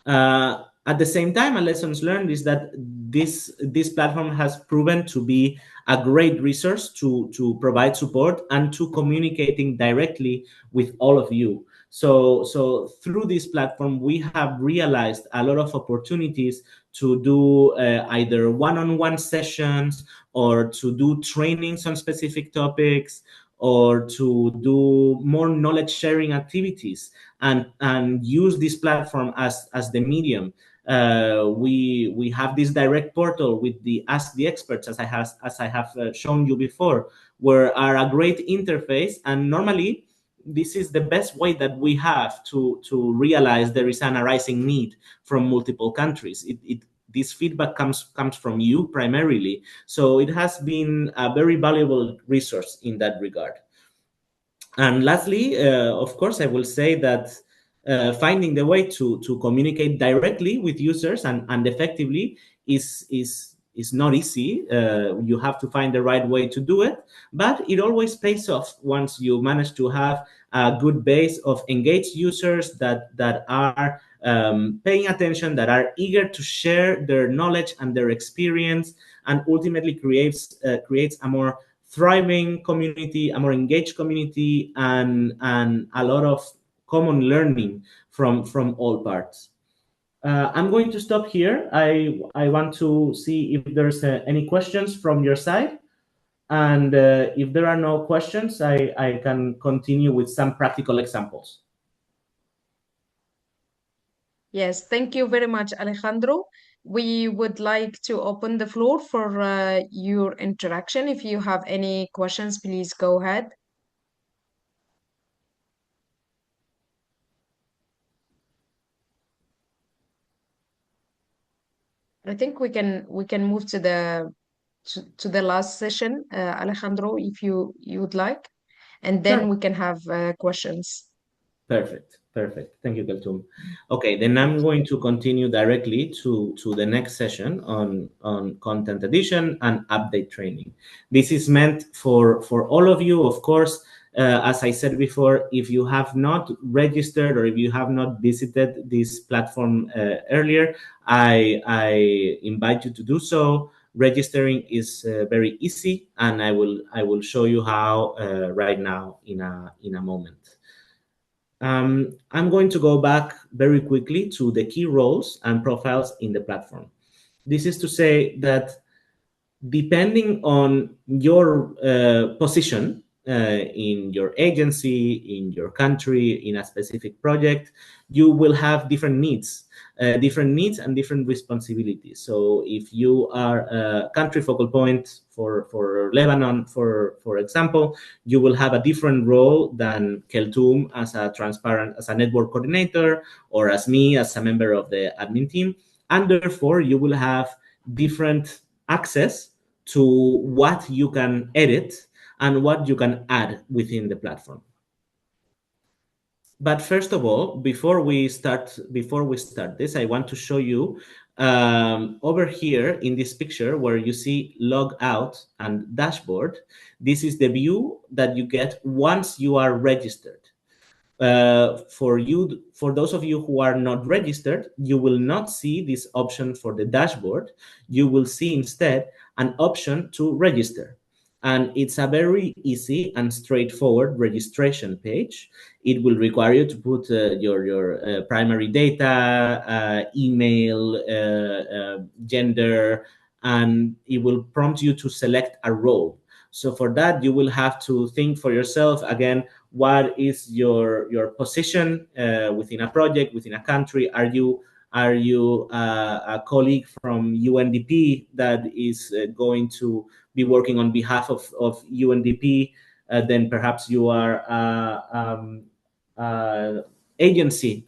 At the same time, a lessons learned is that this platform has proven to be a great resource to provide support and to communicating directly with all of you. So through this platform, we have realized a lot of opportunities to do either one-on-one sessions or to do trainings on specific topics or to do more knowledge sharing activities and use this platform as the medium. We have this direct portal with the Ask the Experts, as I have shown you before, where are a great interface, and normally this is the best way that we have to realize there is an arising need from multiple countries. This feedback comes from you primarily, so it has been a very valuable resource in that regard. And lastly, of course, I will say that finding the way to communicate directly with users and effectively is not easy. You have to find the right way to do it, but it always pays off once you manage to have a good base of engaged users that are paying attention, that are eager to share their knowledge and their experience, and ultimately creates a more thriving community, a more engaged community, and a lot of common learning from all parts. I'm going to stop here. I want to see if there's any questions from your side. And if there are no questions, I can continue with some practical examples. Yes, thank you very much, Alejandro. We would like to open the floor for your interaction. If you have any questions, please go ahead. I think we can move to the last session, Alejandro, if you would like, and then Sure. we can have questions. Perfect. Thank you, Keltoum. Okay, then I'm going to continue directly to the next session on content addition and update training. This is meant for all of you, of course. As I said before, if you have not registered or if you have not visited this platform earlier, I invite you to do so. Registering is very easy, and I will show you how right now in a moment. I'm going to go back very quickly to the key roles and profiles in the platform. This is to say that depending on your position in your agency, in your country, in a specific project, you will have different needs and different responsibilities. So if you are a country focal point for Lebanon, for example, you will have a different role than Keltoum as a network coordinator, or as me as a member of the admin team, and therefore you will have different access to what you can edit and what you can add within the platform. But first of all, before we start this, I want to show you Over here in this picture where you see log out and dashboard, this is the view that you get once you are registered. For those of you who are not registered, you will not see this option for the dashboard. You will see instead an option to register. And it's a very easy and straightforward registration page. It will require you to put your primary data, email, gender, and it will prompt you to select a role. So for that, you will have to think for yourself again, what is your position within a project, within a country? Are you a colleague from UNDP that is going to be working on behalf of UNDP? Then perhaps you are agency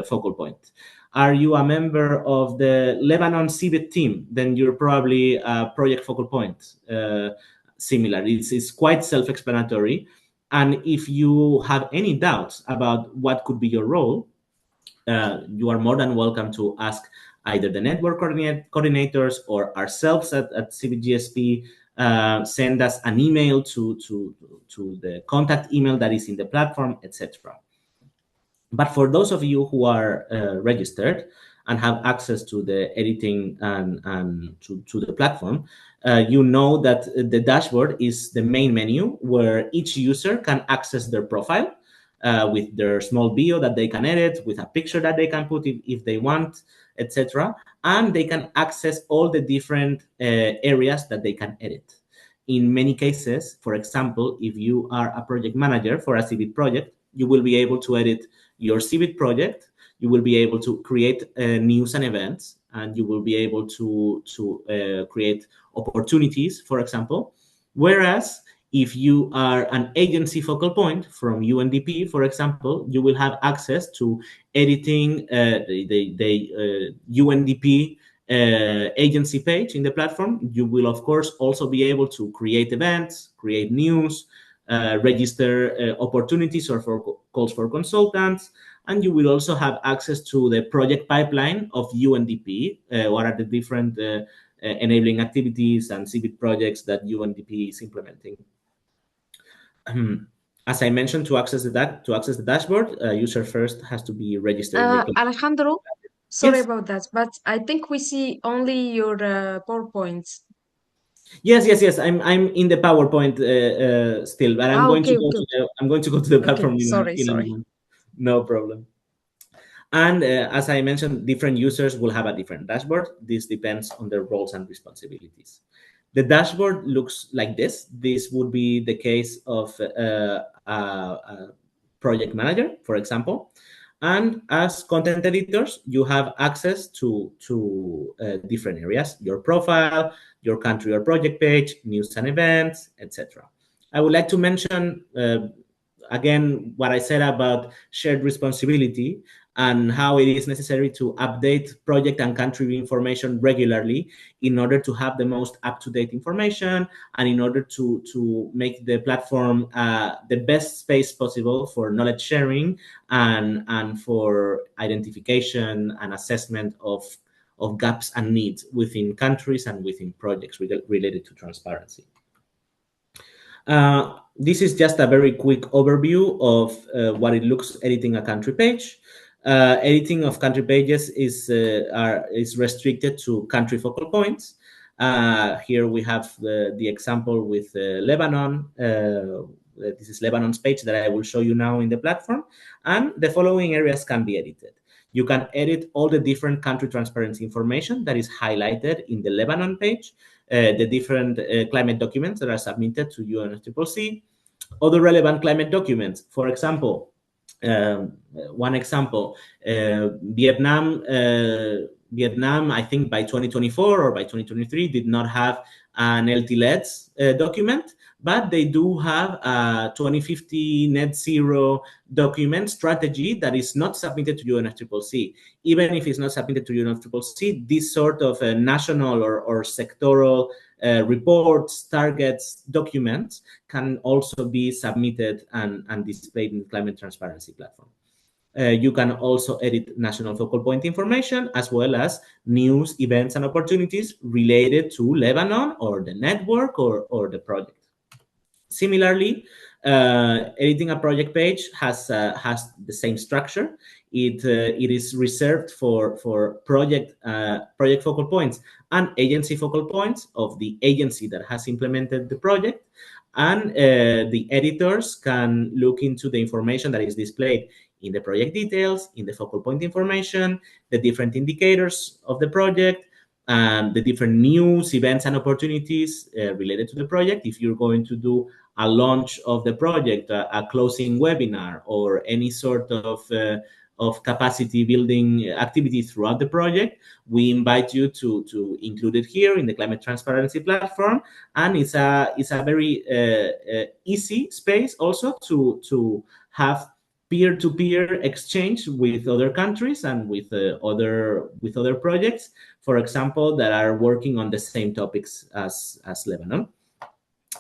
focal point. Are you a member of the Lebanon CBIT team? Then you're probably a project focal point. Similar. It's quite self-explanatory. And if you have any doubts about what could be your role, you are more than welcome to ask either the network coordinators or ourselves at CBIT-GSP. Send us an email to the contact email that is in the platform, etc. But for those of you who are registered and have access to the editing and to the platform, you know that the dashboard is the main menu where each user can access their profile with their small bio that they can edit, with a picture that they can put if they want, etc. And they can access all the different areas that they can edit. In many cases, for example, if you are a project manager for a CBIT project, you will be able to edit your CBIT project, you will be able to create news and events, and you will be able to create opportunities, for example. Whereas if you are an agency focal point from UNDP, for example, you will have access to editing the UNDP agency page in the platform. You will, of course, also be able to create events, create news, register opportunities or for calls for consultants, and you will also have access to the project pipeline of UNDP. What are the different enabling activities and CBIT projects that UNDP is implementing? As I mentioned, to access the dashboard, user first has to be registered. Alejandro, sorry Yes. about that, but I think we see only your PowerPoints. Yes. I'm in the PowerPoint still, but I'm going to go to the platform. Sorry. No problem. And as I mentioned, different users will have a different dashboard. This depends on their roles and responsibilities. The dashboard looks like this. This would be the case of a project manager, for example. And as content editors, you have access to different areas: your profile, your country or project page, news and events, etc. I would like to mention again what I said about shared responsibility and how it is necessary to update project and country information regularly in order to have the most up-to-date information and in order to make the platform the best space possible for knowledge sharing and for identification and assessment of gaps and needs within countries and within projects related to transparency. This is just a very quick overview of what it looks editing a country page. Editing of country pages is restricted to country focal points. Here we have the example with Lebanon. This is Lebanon's page that I will show you now in the platform. And the following areas can be edited. You can edit all the different country transparency information that is highlighted in the Lebanon page, the different climate documents that are submitted to UNFCCC, other relevant climate documents. For example, one example, Vietnam, I think by 2024 or by 2023 did not have an LTLEDs document, but they do have a 2050 net zero document strategy that is not submitted to UNFCCC. Even if it's not submitted to UNFCCC, this sort of national or sectoral reports, targets, documents can also be submitted and displayed in the Climate Transparency platform. You can also edit national focal point information, as well as news, events, and opportunities related to Lebanon or the network or the project. Similarly, editing a project page has the same structure. It is reserved for project focal points and agency focal points of the agency that has implemented the project, and the editors can look into the information that is displayed in the project details, in the focal point information, the different indicators of the project, and the different news, events, and opportunities related to the project. If you're going to do a launch of the project, a closing webinar, or any sort of capacity building activity throughout the project, we invite you to include it here in the climate transparency platform. And it's a very easy space also to have peer-to-peer exchange with other countries and with other projects, for example, that are working on the same topics as Lebanon.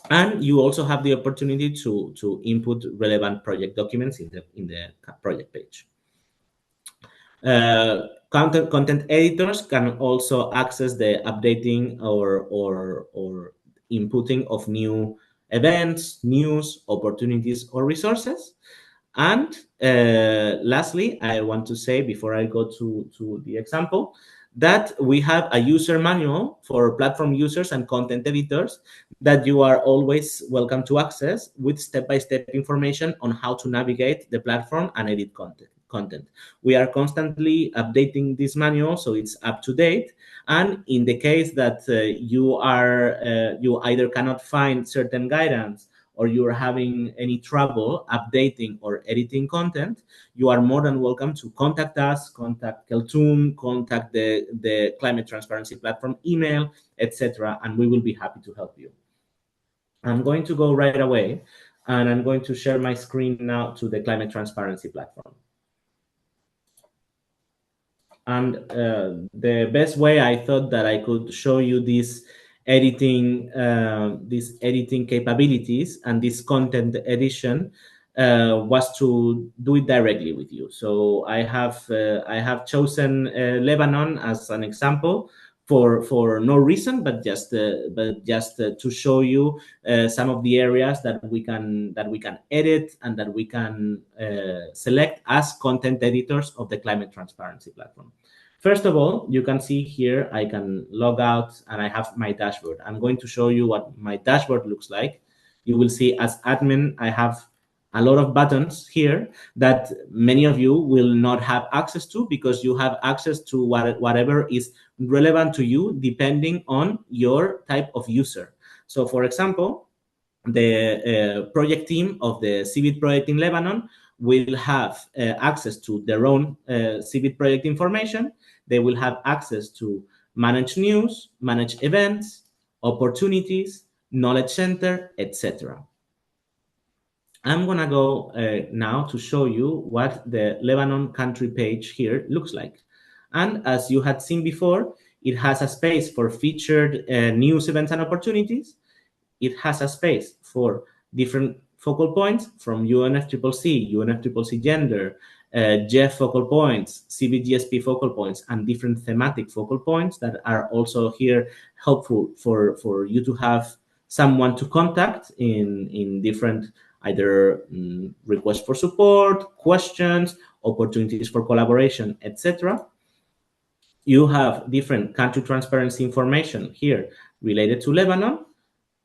And you also have the opportunity to input relevant project documents in the project page. Content editors can also access the updating or inputting of new events, news, opportunities, or resources. And lastly, I want to say, before I go to the example, that we have a user manual for platform users and content editors that you are always welcome to access, with step-by-step information on how to navigate the platform and edit content. We are constantly updating this manual, so it's up to date. And in the case that you either cannot find certain guidance, or you're having any trouble updating or editing content, you are more than welcome to contact us, contact Keltoum, contact the Climate Transparency Platform email, etc., and we will be happy to help you. I'm going to go right away, and I'm going to share my screen now to the Climate Transparency Platform. And the best way I thought that I could show you these editing capabilities and this content edition was to do it directly with you. So I have chosen Lebanon as an example for no reason, but just to show you some of the areas that we can edit and that we can select as content editors of the Climate Transparency Platform. First of all, you can see here I can log out and I have my dashboard. I'm going to show you what my dashboard looks like. You will see as admin, I have a lot of buttons here that many of you will not have access to, because you have access to whatever is relevant to you depending on your type of user. So for example, the project team of the CBIT project in Lebanon will have access to their own CBIT project information. They will have access to manage news, manage events, opportunities, knowledge center, etc. I'm going to go now to show you what the Lebanon country page here looks like. And as you had seen before, it has a space for featured news, events, and opportunities. It has a space for different focal points from UNFCCC, UNFCCC gender, GEF focal points, CBIT-GSP focal points, and different thematic focal points that are also here helpful for you to have someone to contact in different either requests for support, questions, opportunities for collaboration, etc. You have different country transparency information here related to Lebanon.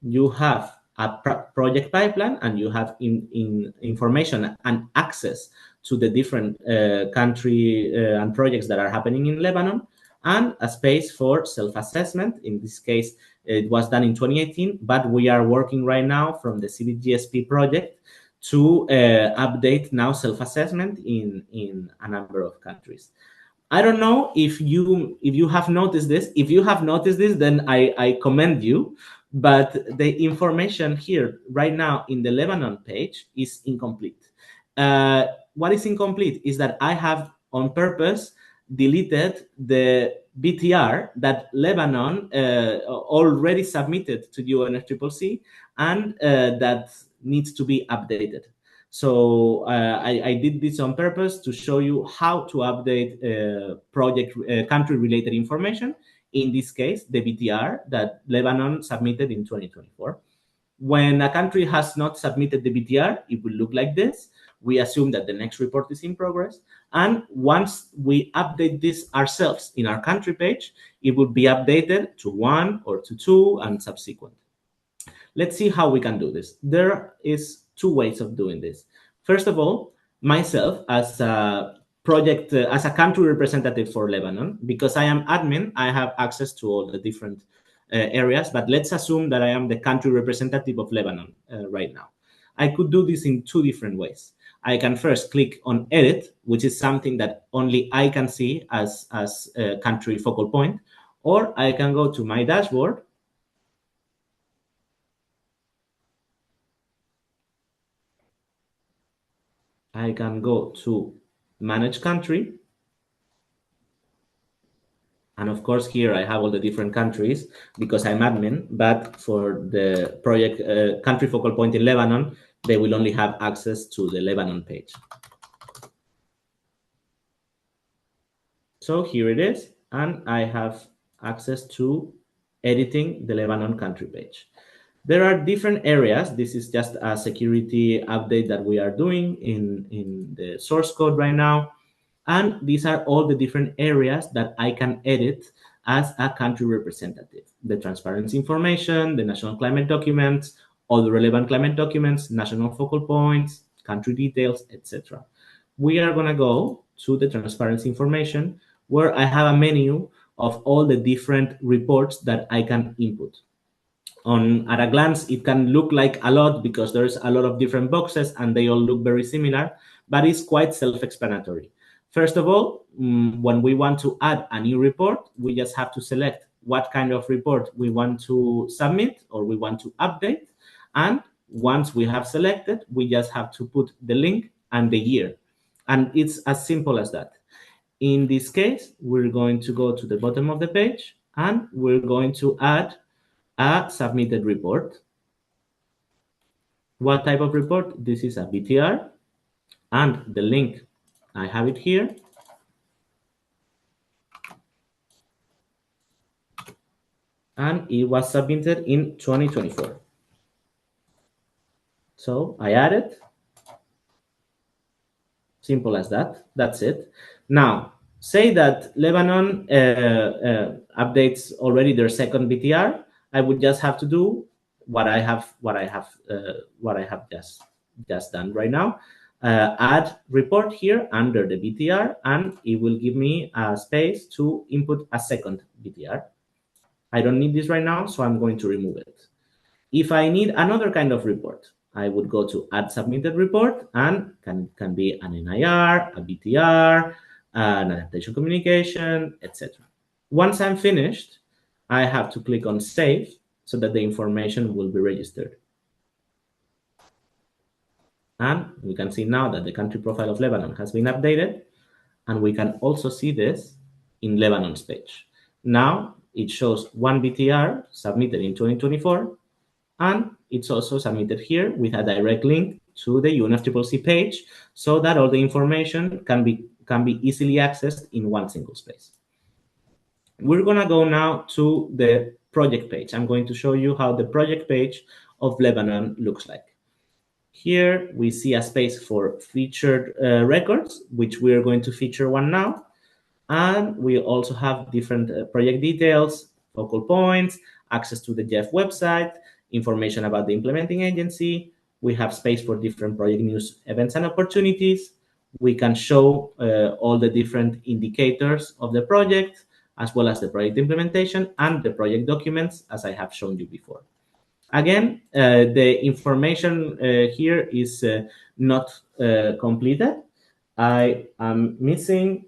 You have a project pipeline, and you have information and access to the different country and projects that are happening in Lebanon, and a space for self-assessment. In this case, it was done in 2018, but we are working right now from the CBIT-GSP project to update now self-assessment in a number of countries. I don't know if you have noticed this. If you have noticed this, then I commend you. But the information here right now in the Lebanon page is incomplete. What is incomplete is that I have on purpose deleted the BTR that Lebanon already submitted to UNFCCC and that needs to be updated. So I did this on purpose to show you how to update project country-related information. In this case, the BTR that Lebanon submitted in 2024. When a country has not submitted the BTR, it will look like this. We assume that the next report is in progress. And once we update this ourselves in our country page, it will be updated to 1 or to 2 and subsequent. Let's see how we can do this. There is 2 ways of doing this. First of all, myself as a project, as a country representative for Lebanon, because I am admin, I have access to all the different areas, but let's assume that I am the country representative of Lebanon right now. I could do this in 2 different ways. I can first click on edit, which is something that only I can see as a country focal point, or I can go to my dashboard. I can go to manage country. And of course, here I have all the different countries because I'm admin, but for the project country focal point in Lebanon, they will only have access to the Lebanon page. So here it is, and I have access to editing the Lebanon country page. There are different areas. This is just a security update that we are doing in the source code right now. And these are all the different areas that I can edit as a country representative. The transparency information, the national climate documents, all the relevant climate documents, national focal points, country details, etc. We are going to go to the transparency information where I have a menu of all the different reports that I can input. At a glance, it can look like a lot because there's a lot of different boxes and they all look very similar, but it's quite self-explanatory. First of all, when we want to add a new report, we just have to select what kind of report we want to submit or we want to update. And once we have selected, we just have to put the link and the year. And it's as simple as that. In this case, we're going to go to the bottom of the page and we're going to add a submitted report. What type of report? This is a BTR, and the link, I have it here. And it was submitted in 2024. So I add it. Simple as that. That's it. Now, say that Lebanon updates already their second BTR. I would just have to do what I have just done right now. Add report here under the BTR, and it will give me a space to input a second BTR. I don't need this right now, so I'm going to remove it. If I need another kind of report, I would go to add submitted report, and can be an NIR, a BTR, an adaptation communication, etc. Once I'm finished, I have to click on save so that the information will be registered. And we can see now that the country profile of Lebanon has been updated, and we can also see this in Lebanon's page. Now it shows 1 BTR submitted in 2024, and it's also submitted here with a direct link to the UNFCCC page so that all the information can be easily accessed in one single space. We're going to go now to the project page. I'm going to show you how the project page of Lebanon looks like. Here we see a space for featured records, which we are going to feature one now. And we also have different project details, focal points, access to the GEF website, information about the implementing agency. We have space for different project news, events, and opportunities. We can show all the different indicators of the project, as well as the project implementation and the project documents, as I have shown you before. Again, the information here is not completed. I am missing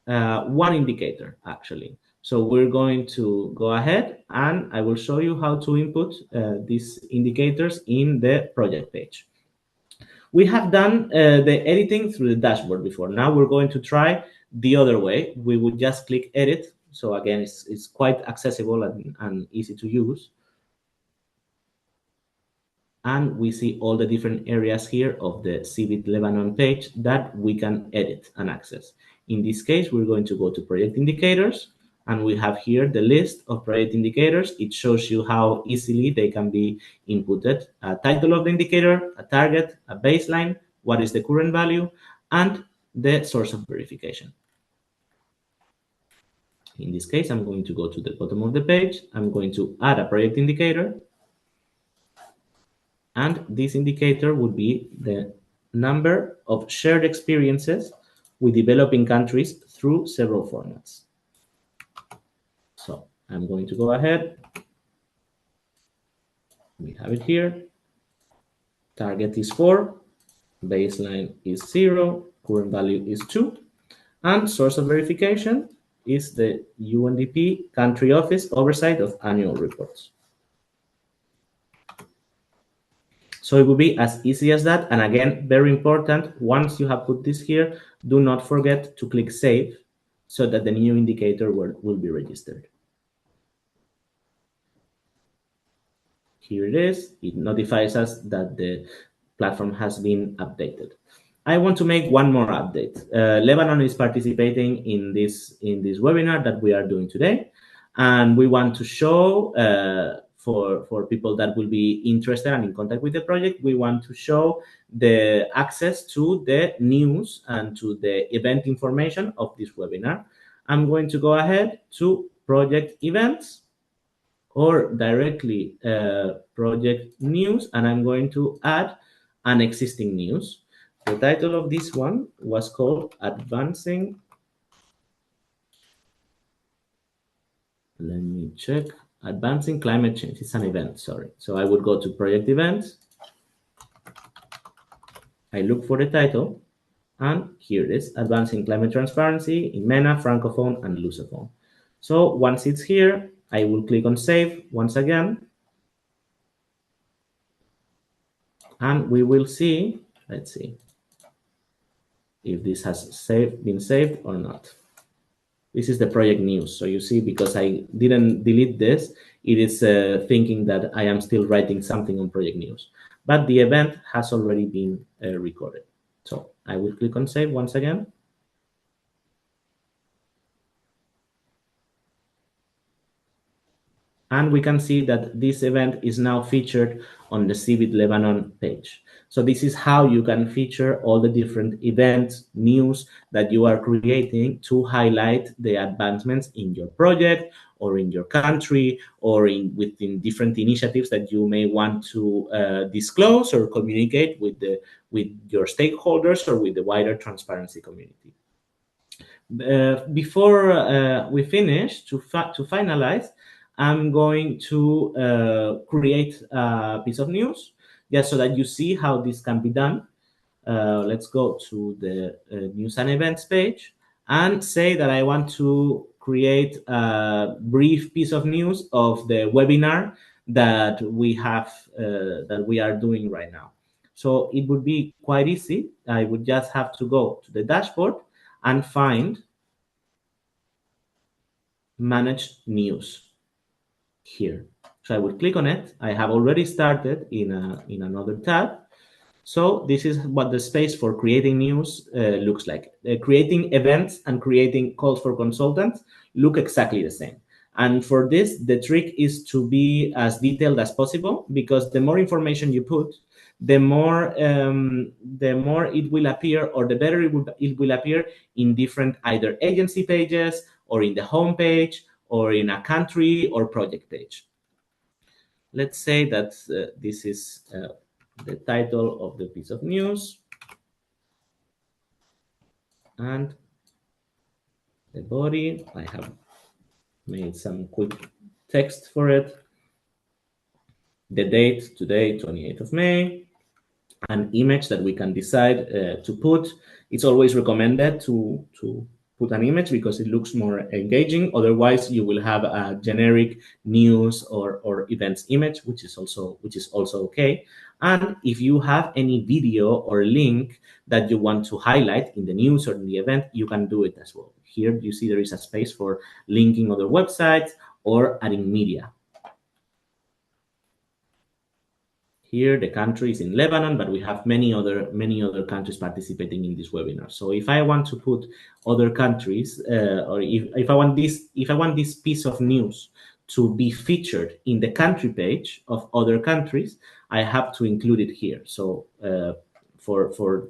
one indicator, actually. So we're going to go ahead and I will show you how to input these indicators in the project page. We have done the editing through the dashboard before. Now we're going to try the other way. We would just click edit. So again, it's quite accessible and easy to use. And we see all the different areas here of the CBIT Lebanon page that we can edit and access. In this case, we're going to go to project indicators, and we have here the list of project indicators. It shows you how easily they can be inputted. A title of the indicator, a target, a baseline, what is the current value, and the source of verification. In this case, I'm going to go to the bottom of the page. I'm going to add a project indicator. And this indicator would be the number of shared experiences with developing countries through several formats. So I'm going to go ahead. We have it here. Target is 4, baseline is 0, current value is 2, and source of verification is the UNDP Country Office Oversight of Annual Reports. So it will be as easy as that. And again, very important, once you have put this here, do not forget to click Save so that the new indicator will be registered. Here it is. It notifies us that the platform has been updated. I want to make one more update. Lebanon is participating in this webinar that we are doing today. And we want to show for people that will be interested and in contact with the project, we want to show the access to the news and to the event information of this webinar. I'm going to go ahead to project events or directly project news, and I'm going to add an existing news. The title of this one was called Advancing. Let me check. Advancing Climate Change. It's an event, sorry. So I would go to Project Events. I look for the title, and here it is, Advancing Climate Transparency in MENA, Francophone, and Lusophone. So once it's here, I will click on Save once again. And we will see, let's see, if this has been saved or not. This is the project news. So you see, because I didn't delete this, it is thinking that I am still writing something on project news. But the event has already been recorded. So I will click on Save once again. And we can see that this event is now featured on the CBIT Lebanon page. So this is how you can feature all the different events, news that you are creating to highlight the advancements in your project or in your country or within different initiatives that you may want to disclose or communicate with your stakeholders or with the wider transparency community. Before we finish, to finalize, I'm going to create a piece of news just so that you see how this can be done. Let's go to the news and events page and say that I want to create a brief piece of news of the webinar that we have, that we are doing right now. So it would be quite easy. I would just have to go to the dashboard and find Manage News here. So I will click on it. I have already started in another tab. So this is what the space for creating news looks like. Creating events and creating calls for consultants look exactly the same. And for this, the trick is to be as detailed as possible, because the more information you put, the more it will appear, or the better it will appear in different either agency pages or in the home page or in a country or project page. Let's say that this is the title of the piece of news and the body. I have made some quick text for it. The date today, 28th of May, an image that we can decide to put. It's always recommended to put an image because it looks more engaging. Otherwise, you will have a generic news or events image, which is also okay. And if you have any video or link that you want to highlight in the news or in the event, you can do it as well. Here you see there is a space for linking other websites or adding media. Here, the country is in Lebanon, but we have many other countries participating in this webinar. So if I want to put other countries, or if I want this piece of news to be featured in the country page of other countries, I have to include it here. So for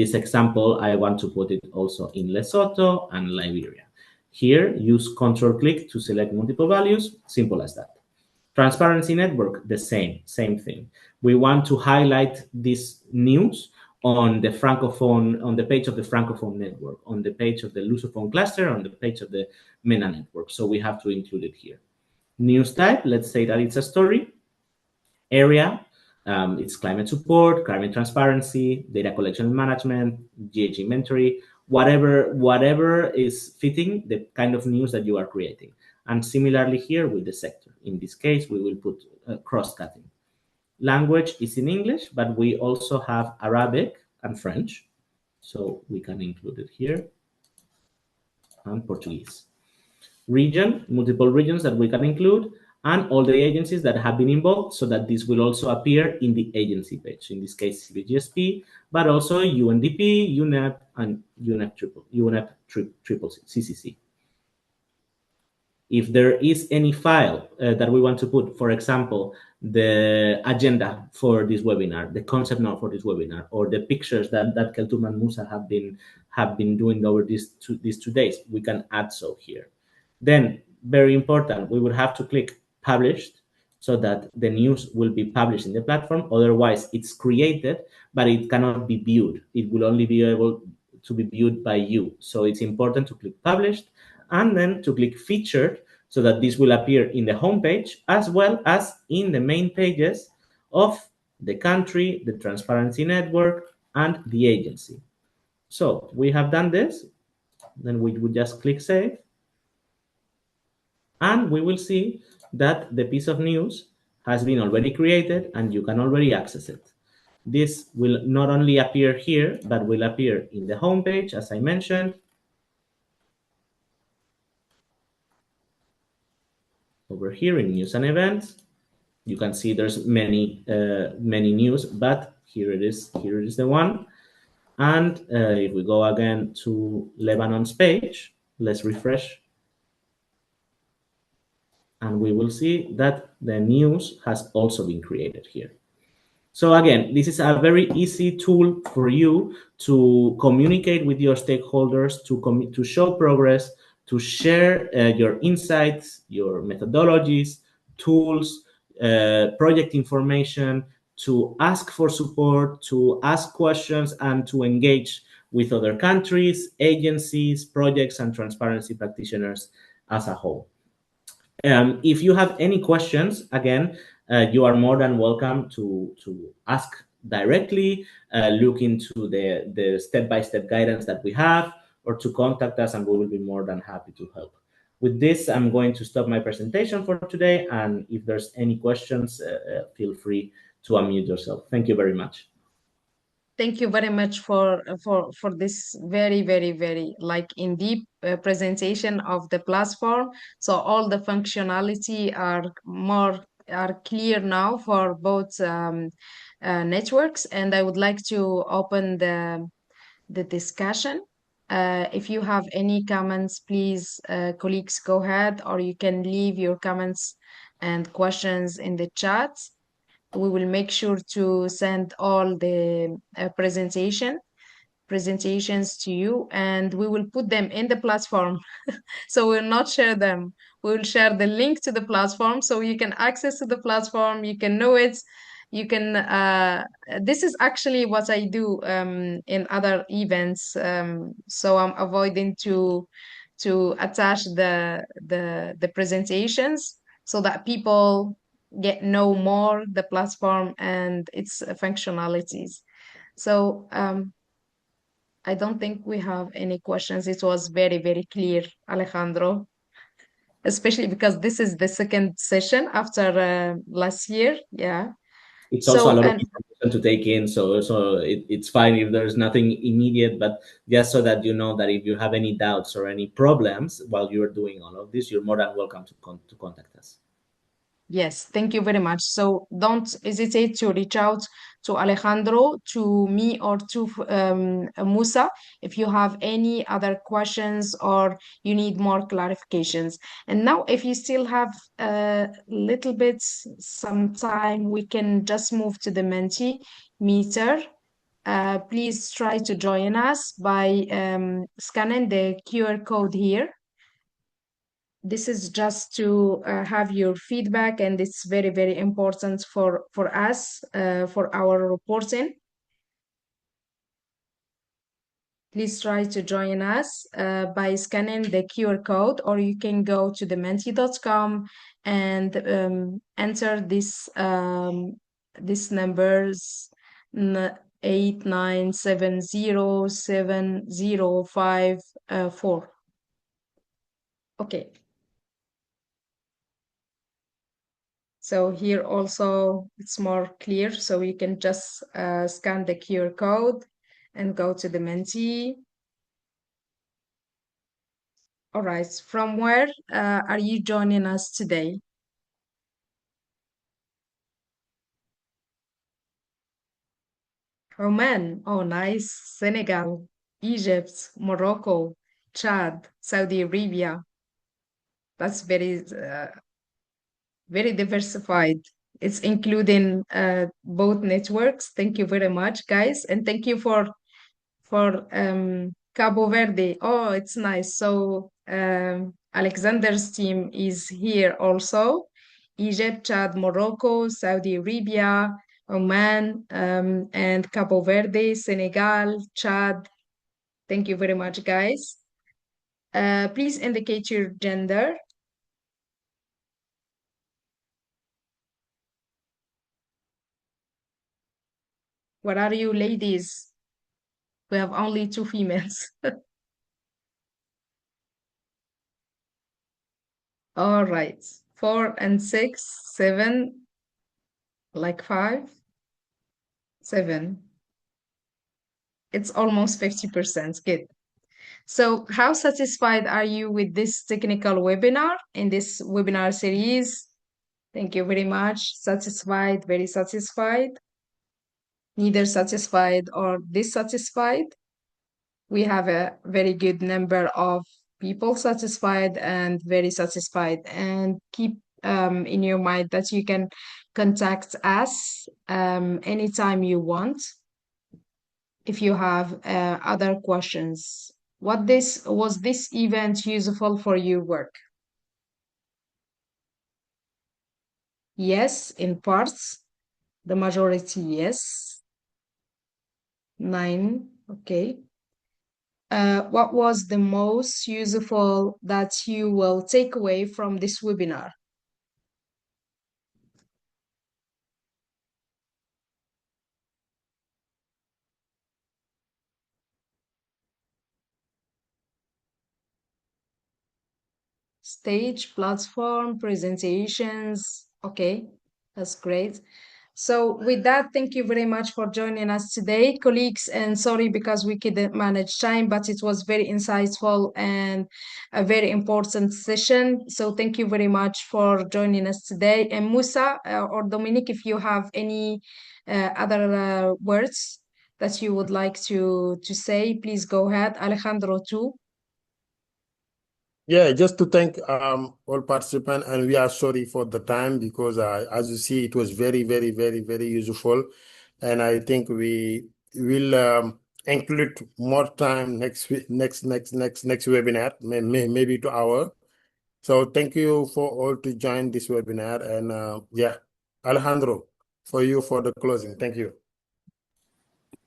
this example, I want to put it also in Lesotho and Liberia. Here, use Control-click to select multiple values. Simple as that. Transparency network, the same thing. We want to highlight this news on the Francophone, on the page of the Francophone network, on the page of the Lusophone cluster, on the page of the MENA network. So we have to include it here. News type, let's say that it's a story. Area, it's climate support, climate transparency, data collection and management, GH inventory, whatever is fitting the kind of news that you are creating. And similarly here with the sector. In this case, we will put cross-cutting. Language is in English, but we also have Arabic and French. So we can include it here. And Portuguese. Region, multiple regions that we can include, and all the agencies that have been involved, so that this will also appear in the agency page. In this case, CBIT-GSP, but also UNDP, UNEP, and UNEP CCC. If there is any file that we want to put, for example, the agenda for this webinar, the concept note for this webinar, or the pictures that Keltoum and Musa have been doing over these 2 days, we can add so here. Then, very important, we would have to click published so that the news will be published in the platform. Otherwise, it's created, but it cannot be viewed. It will only be able to be viewed by you. So it's important to click published and then to click featured so that this will appear in the homepage as well as in the main pages of the country, the transparency network, and the agency. So we have done this. Then we would just click save. And we will see that the piece of news has been already created and you can already access it. This will not only appear here, but will appear in the homepage, as I mentioned. Over here in news and events, you can see there's many news, but here it is the one. And if we go again to Lebanon's page, let's refresh. And we will see that the news has also been created here. So again, this is a very easy tool for you to communicate with your stakeholders, to show progress, to share your insights, your methodologies, tools, project information, to ask for support, to ask questions, and to engage with other countries, agencies, projects, and transparency practitioners as a whole. If you have any questions, again, you are more than welcome to ask directly, look into the step-by-step guidance that we have, or to contact us, and we will be more than happy to help. With this, I'm going to stop my presentation for today, and if there's any questions, feel free to unmute yourself. Thank you very much. Thank you very much for this very, very, very in deep presentation of the platform. So all the functionality are clear now for both networks, and I would like to open the discussion. If you have any comments, please, colleagues, go ahead, or you can leave your comments and questions in the chat. We will make sure to send all the presentations to you, and we will put them in the platform. So we'll not share them. We will share the link to the platform so you can access to the platform, you can know it. You can, this is actually what I do in other events. So I'm avoiding to attach the presentations so that people know more the platform and its functionalities. So I don't think we have any questions. It was very, very clear, Alejandro, especially because this is the second session after last year. Yeah. It's also a lot of information to take in, so it's fine if there's nothing immediate, but just so that you know that if you have any doubts or any problems while you're doing all of this, you're more than welcome to contact us. Yes, thank you very much. So don't hesitate to reach out to Alejandro, to me, or to Musa if you have any other questions or you need more clarifications. And now, if you still have a little bit some time, we can just move to the Menti meter. Please try to join us by scanning the QR code here. This is just to have your feedback, and it's very, very important for us, for our reporting. Please try to join us by scanning the QR code, or you can go to the menti.com and enter this numbers 8970705 4. Okay. So here also it's more clear, so you can just scan the QR code and go to the Menti. All right, from where are you joining us today? Oman, oh nice, Senegal, Egypt, Morocco, Chad, Saudi Arabia. That's very diversified. It's including both networks. Thank you very much, guys, and thank you for Cabo Verde. Oh, it's nice. So Alexander's team is here also. Egypt, Chad, Morocco, Saudi Arabia, Oman, and Cabo Verde, Senegal, Chad. Thank you very much, guys. Please indicate your gender. What are you, ladies? We have only 2 females. All right. 4 and 6, 7, like 5, 7. It's almost 50%. Good. So how satisfied are you with this technical webinar in this webinar series? Thank you very much. Satisfied, very satisfied, neither satisfied or dissatisfied. We have a very good number of people satisfied and very satisfied. And keep in your mind that you can contact us anytime you want if you have other questions. Was this event useful for your work? Yes, in parts. The majority, yes. 9, okay. What was the most useful that you will take away from this webinar? Stage, platform, presentations. Okay, that's great. So with that, thank you very much for joining us today, colleagues, and sorry because we couldn't manage time, but it was very insightful and a very important session. So thank you very much for joining us today. And Musa or Dominic, if you have any other words that you would like to say, please go ahead. Alejandro too. Yeah, just to thank all participants, and we are sorry for the time because as you see, it was very, very, very, very useful, and I think we will include more time next webinar, maybe 2 hours. So thank you for all to join this webinar, and yeah, Alejandro, for you for the closing. Thank you.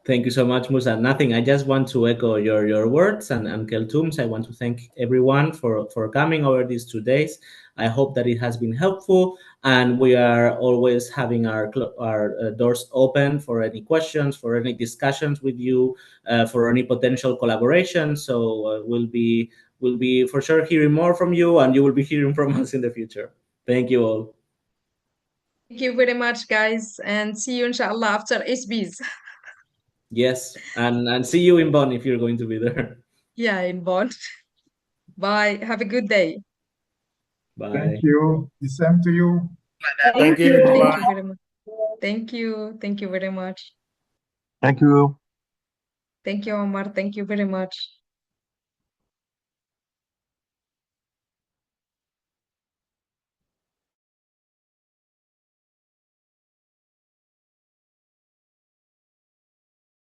Thank you so much, Musa. Nothing. I just want to echo your words and Keltum's. I want to thank everyone for coming over these 2 days. I hope that it has been helpful, and we are always having our doors open for any questions, for any discussions with you, for any potential collaboration. So we'll be for sure hearing more from you, and you will be hearing from us in the future. Thank you all. Thank you very much, guys, and see you inshallah after SBs. Yes, and see you in Bonn if you're going to be there. Yeah, in Bonn. Bye. Have a good day. Bye. Thank you. The same to you. Thank you. Thank Bye. you very much. Thank you. Thank you very much. Thank you. Thank you, Omar. Thank you very much.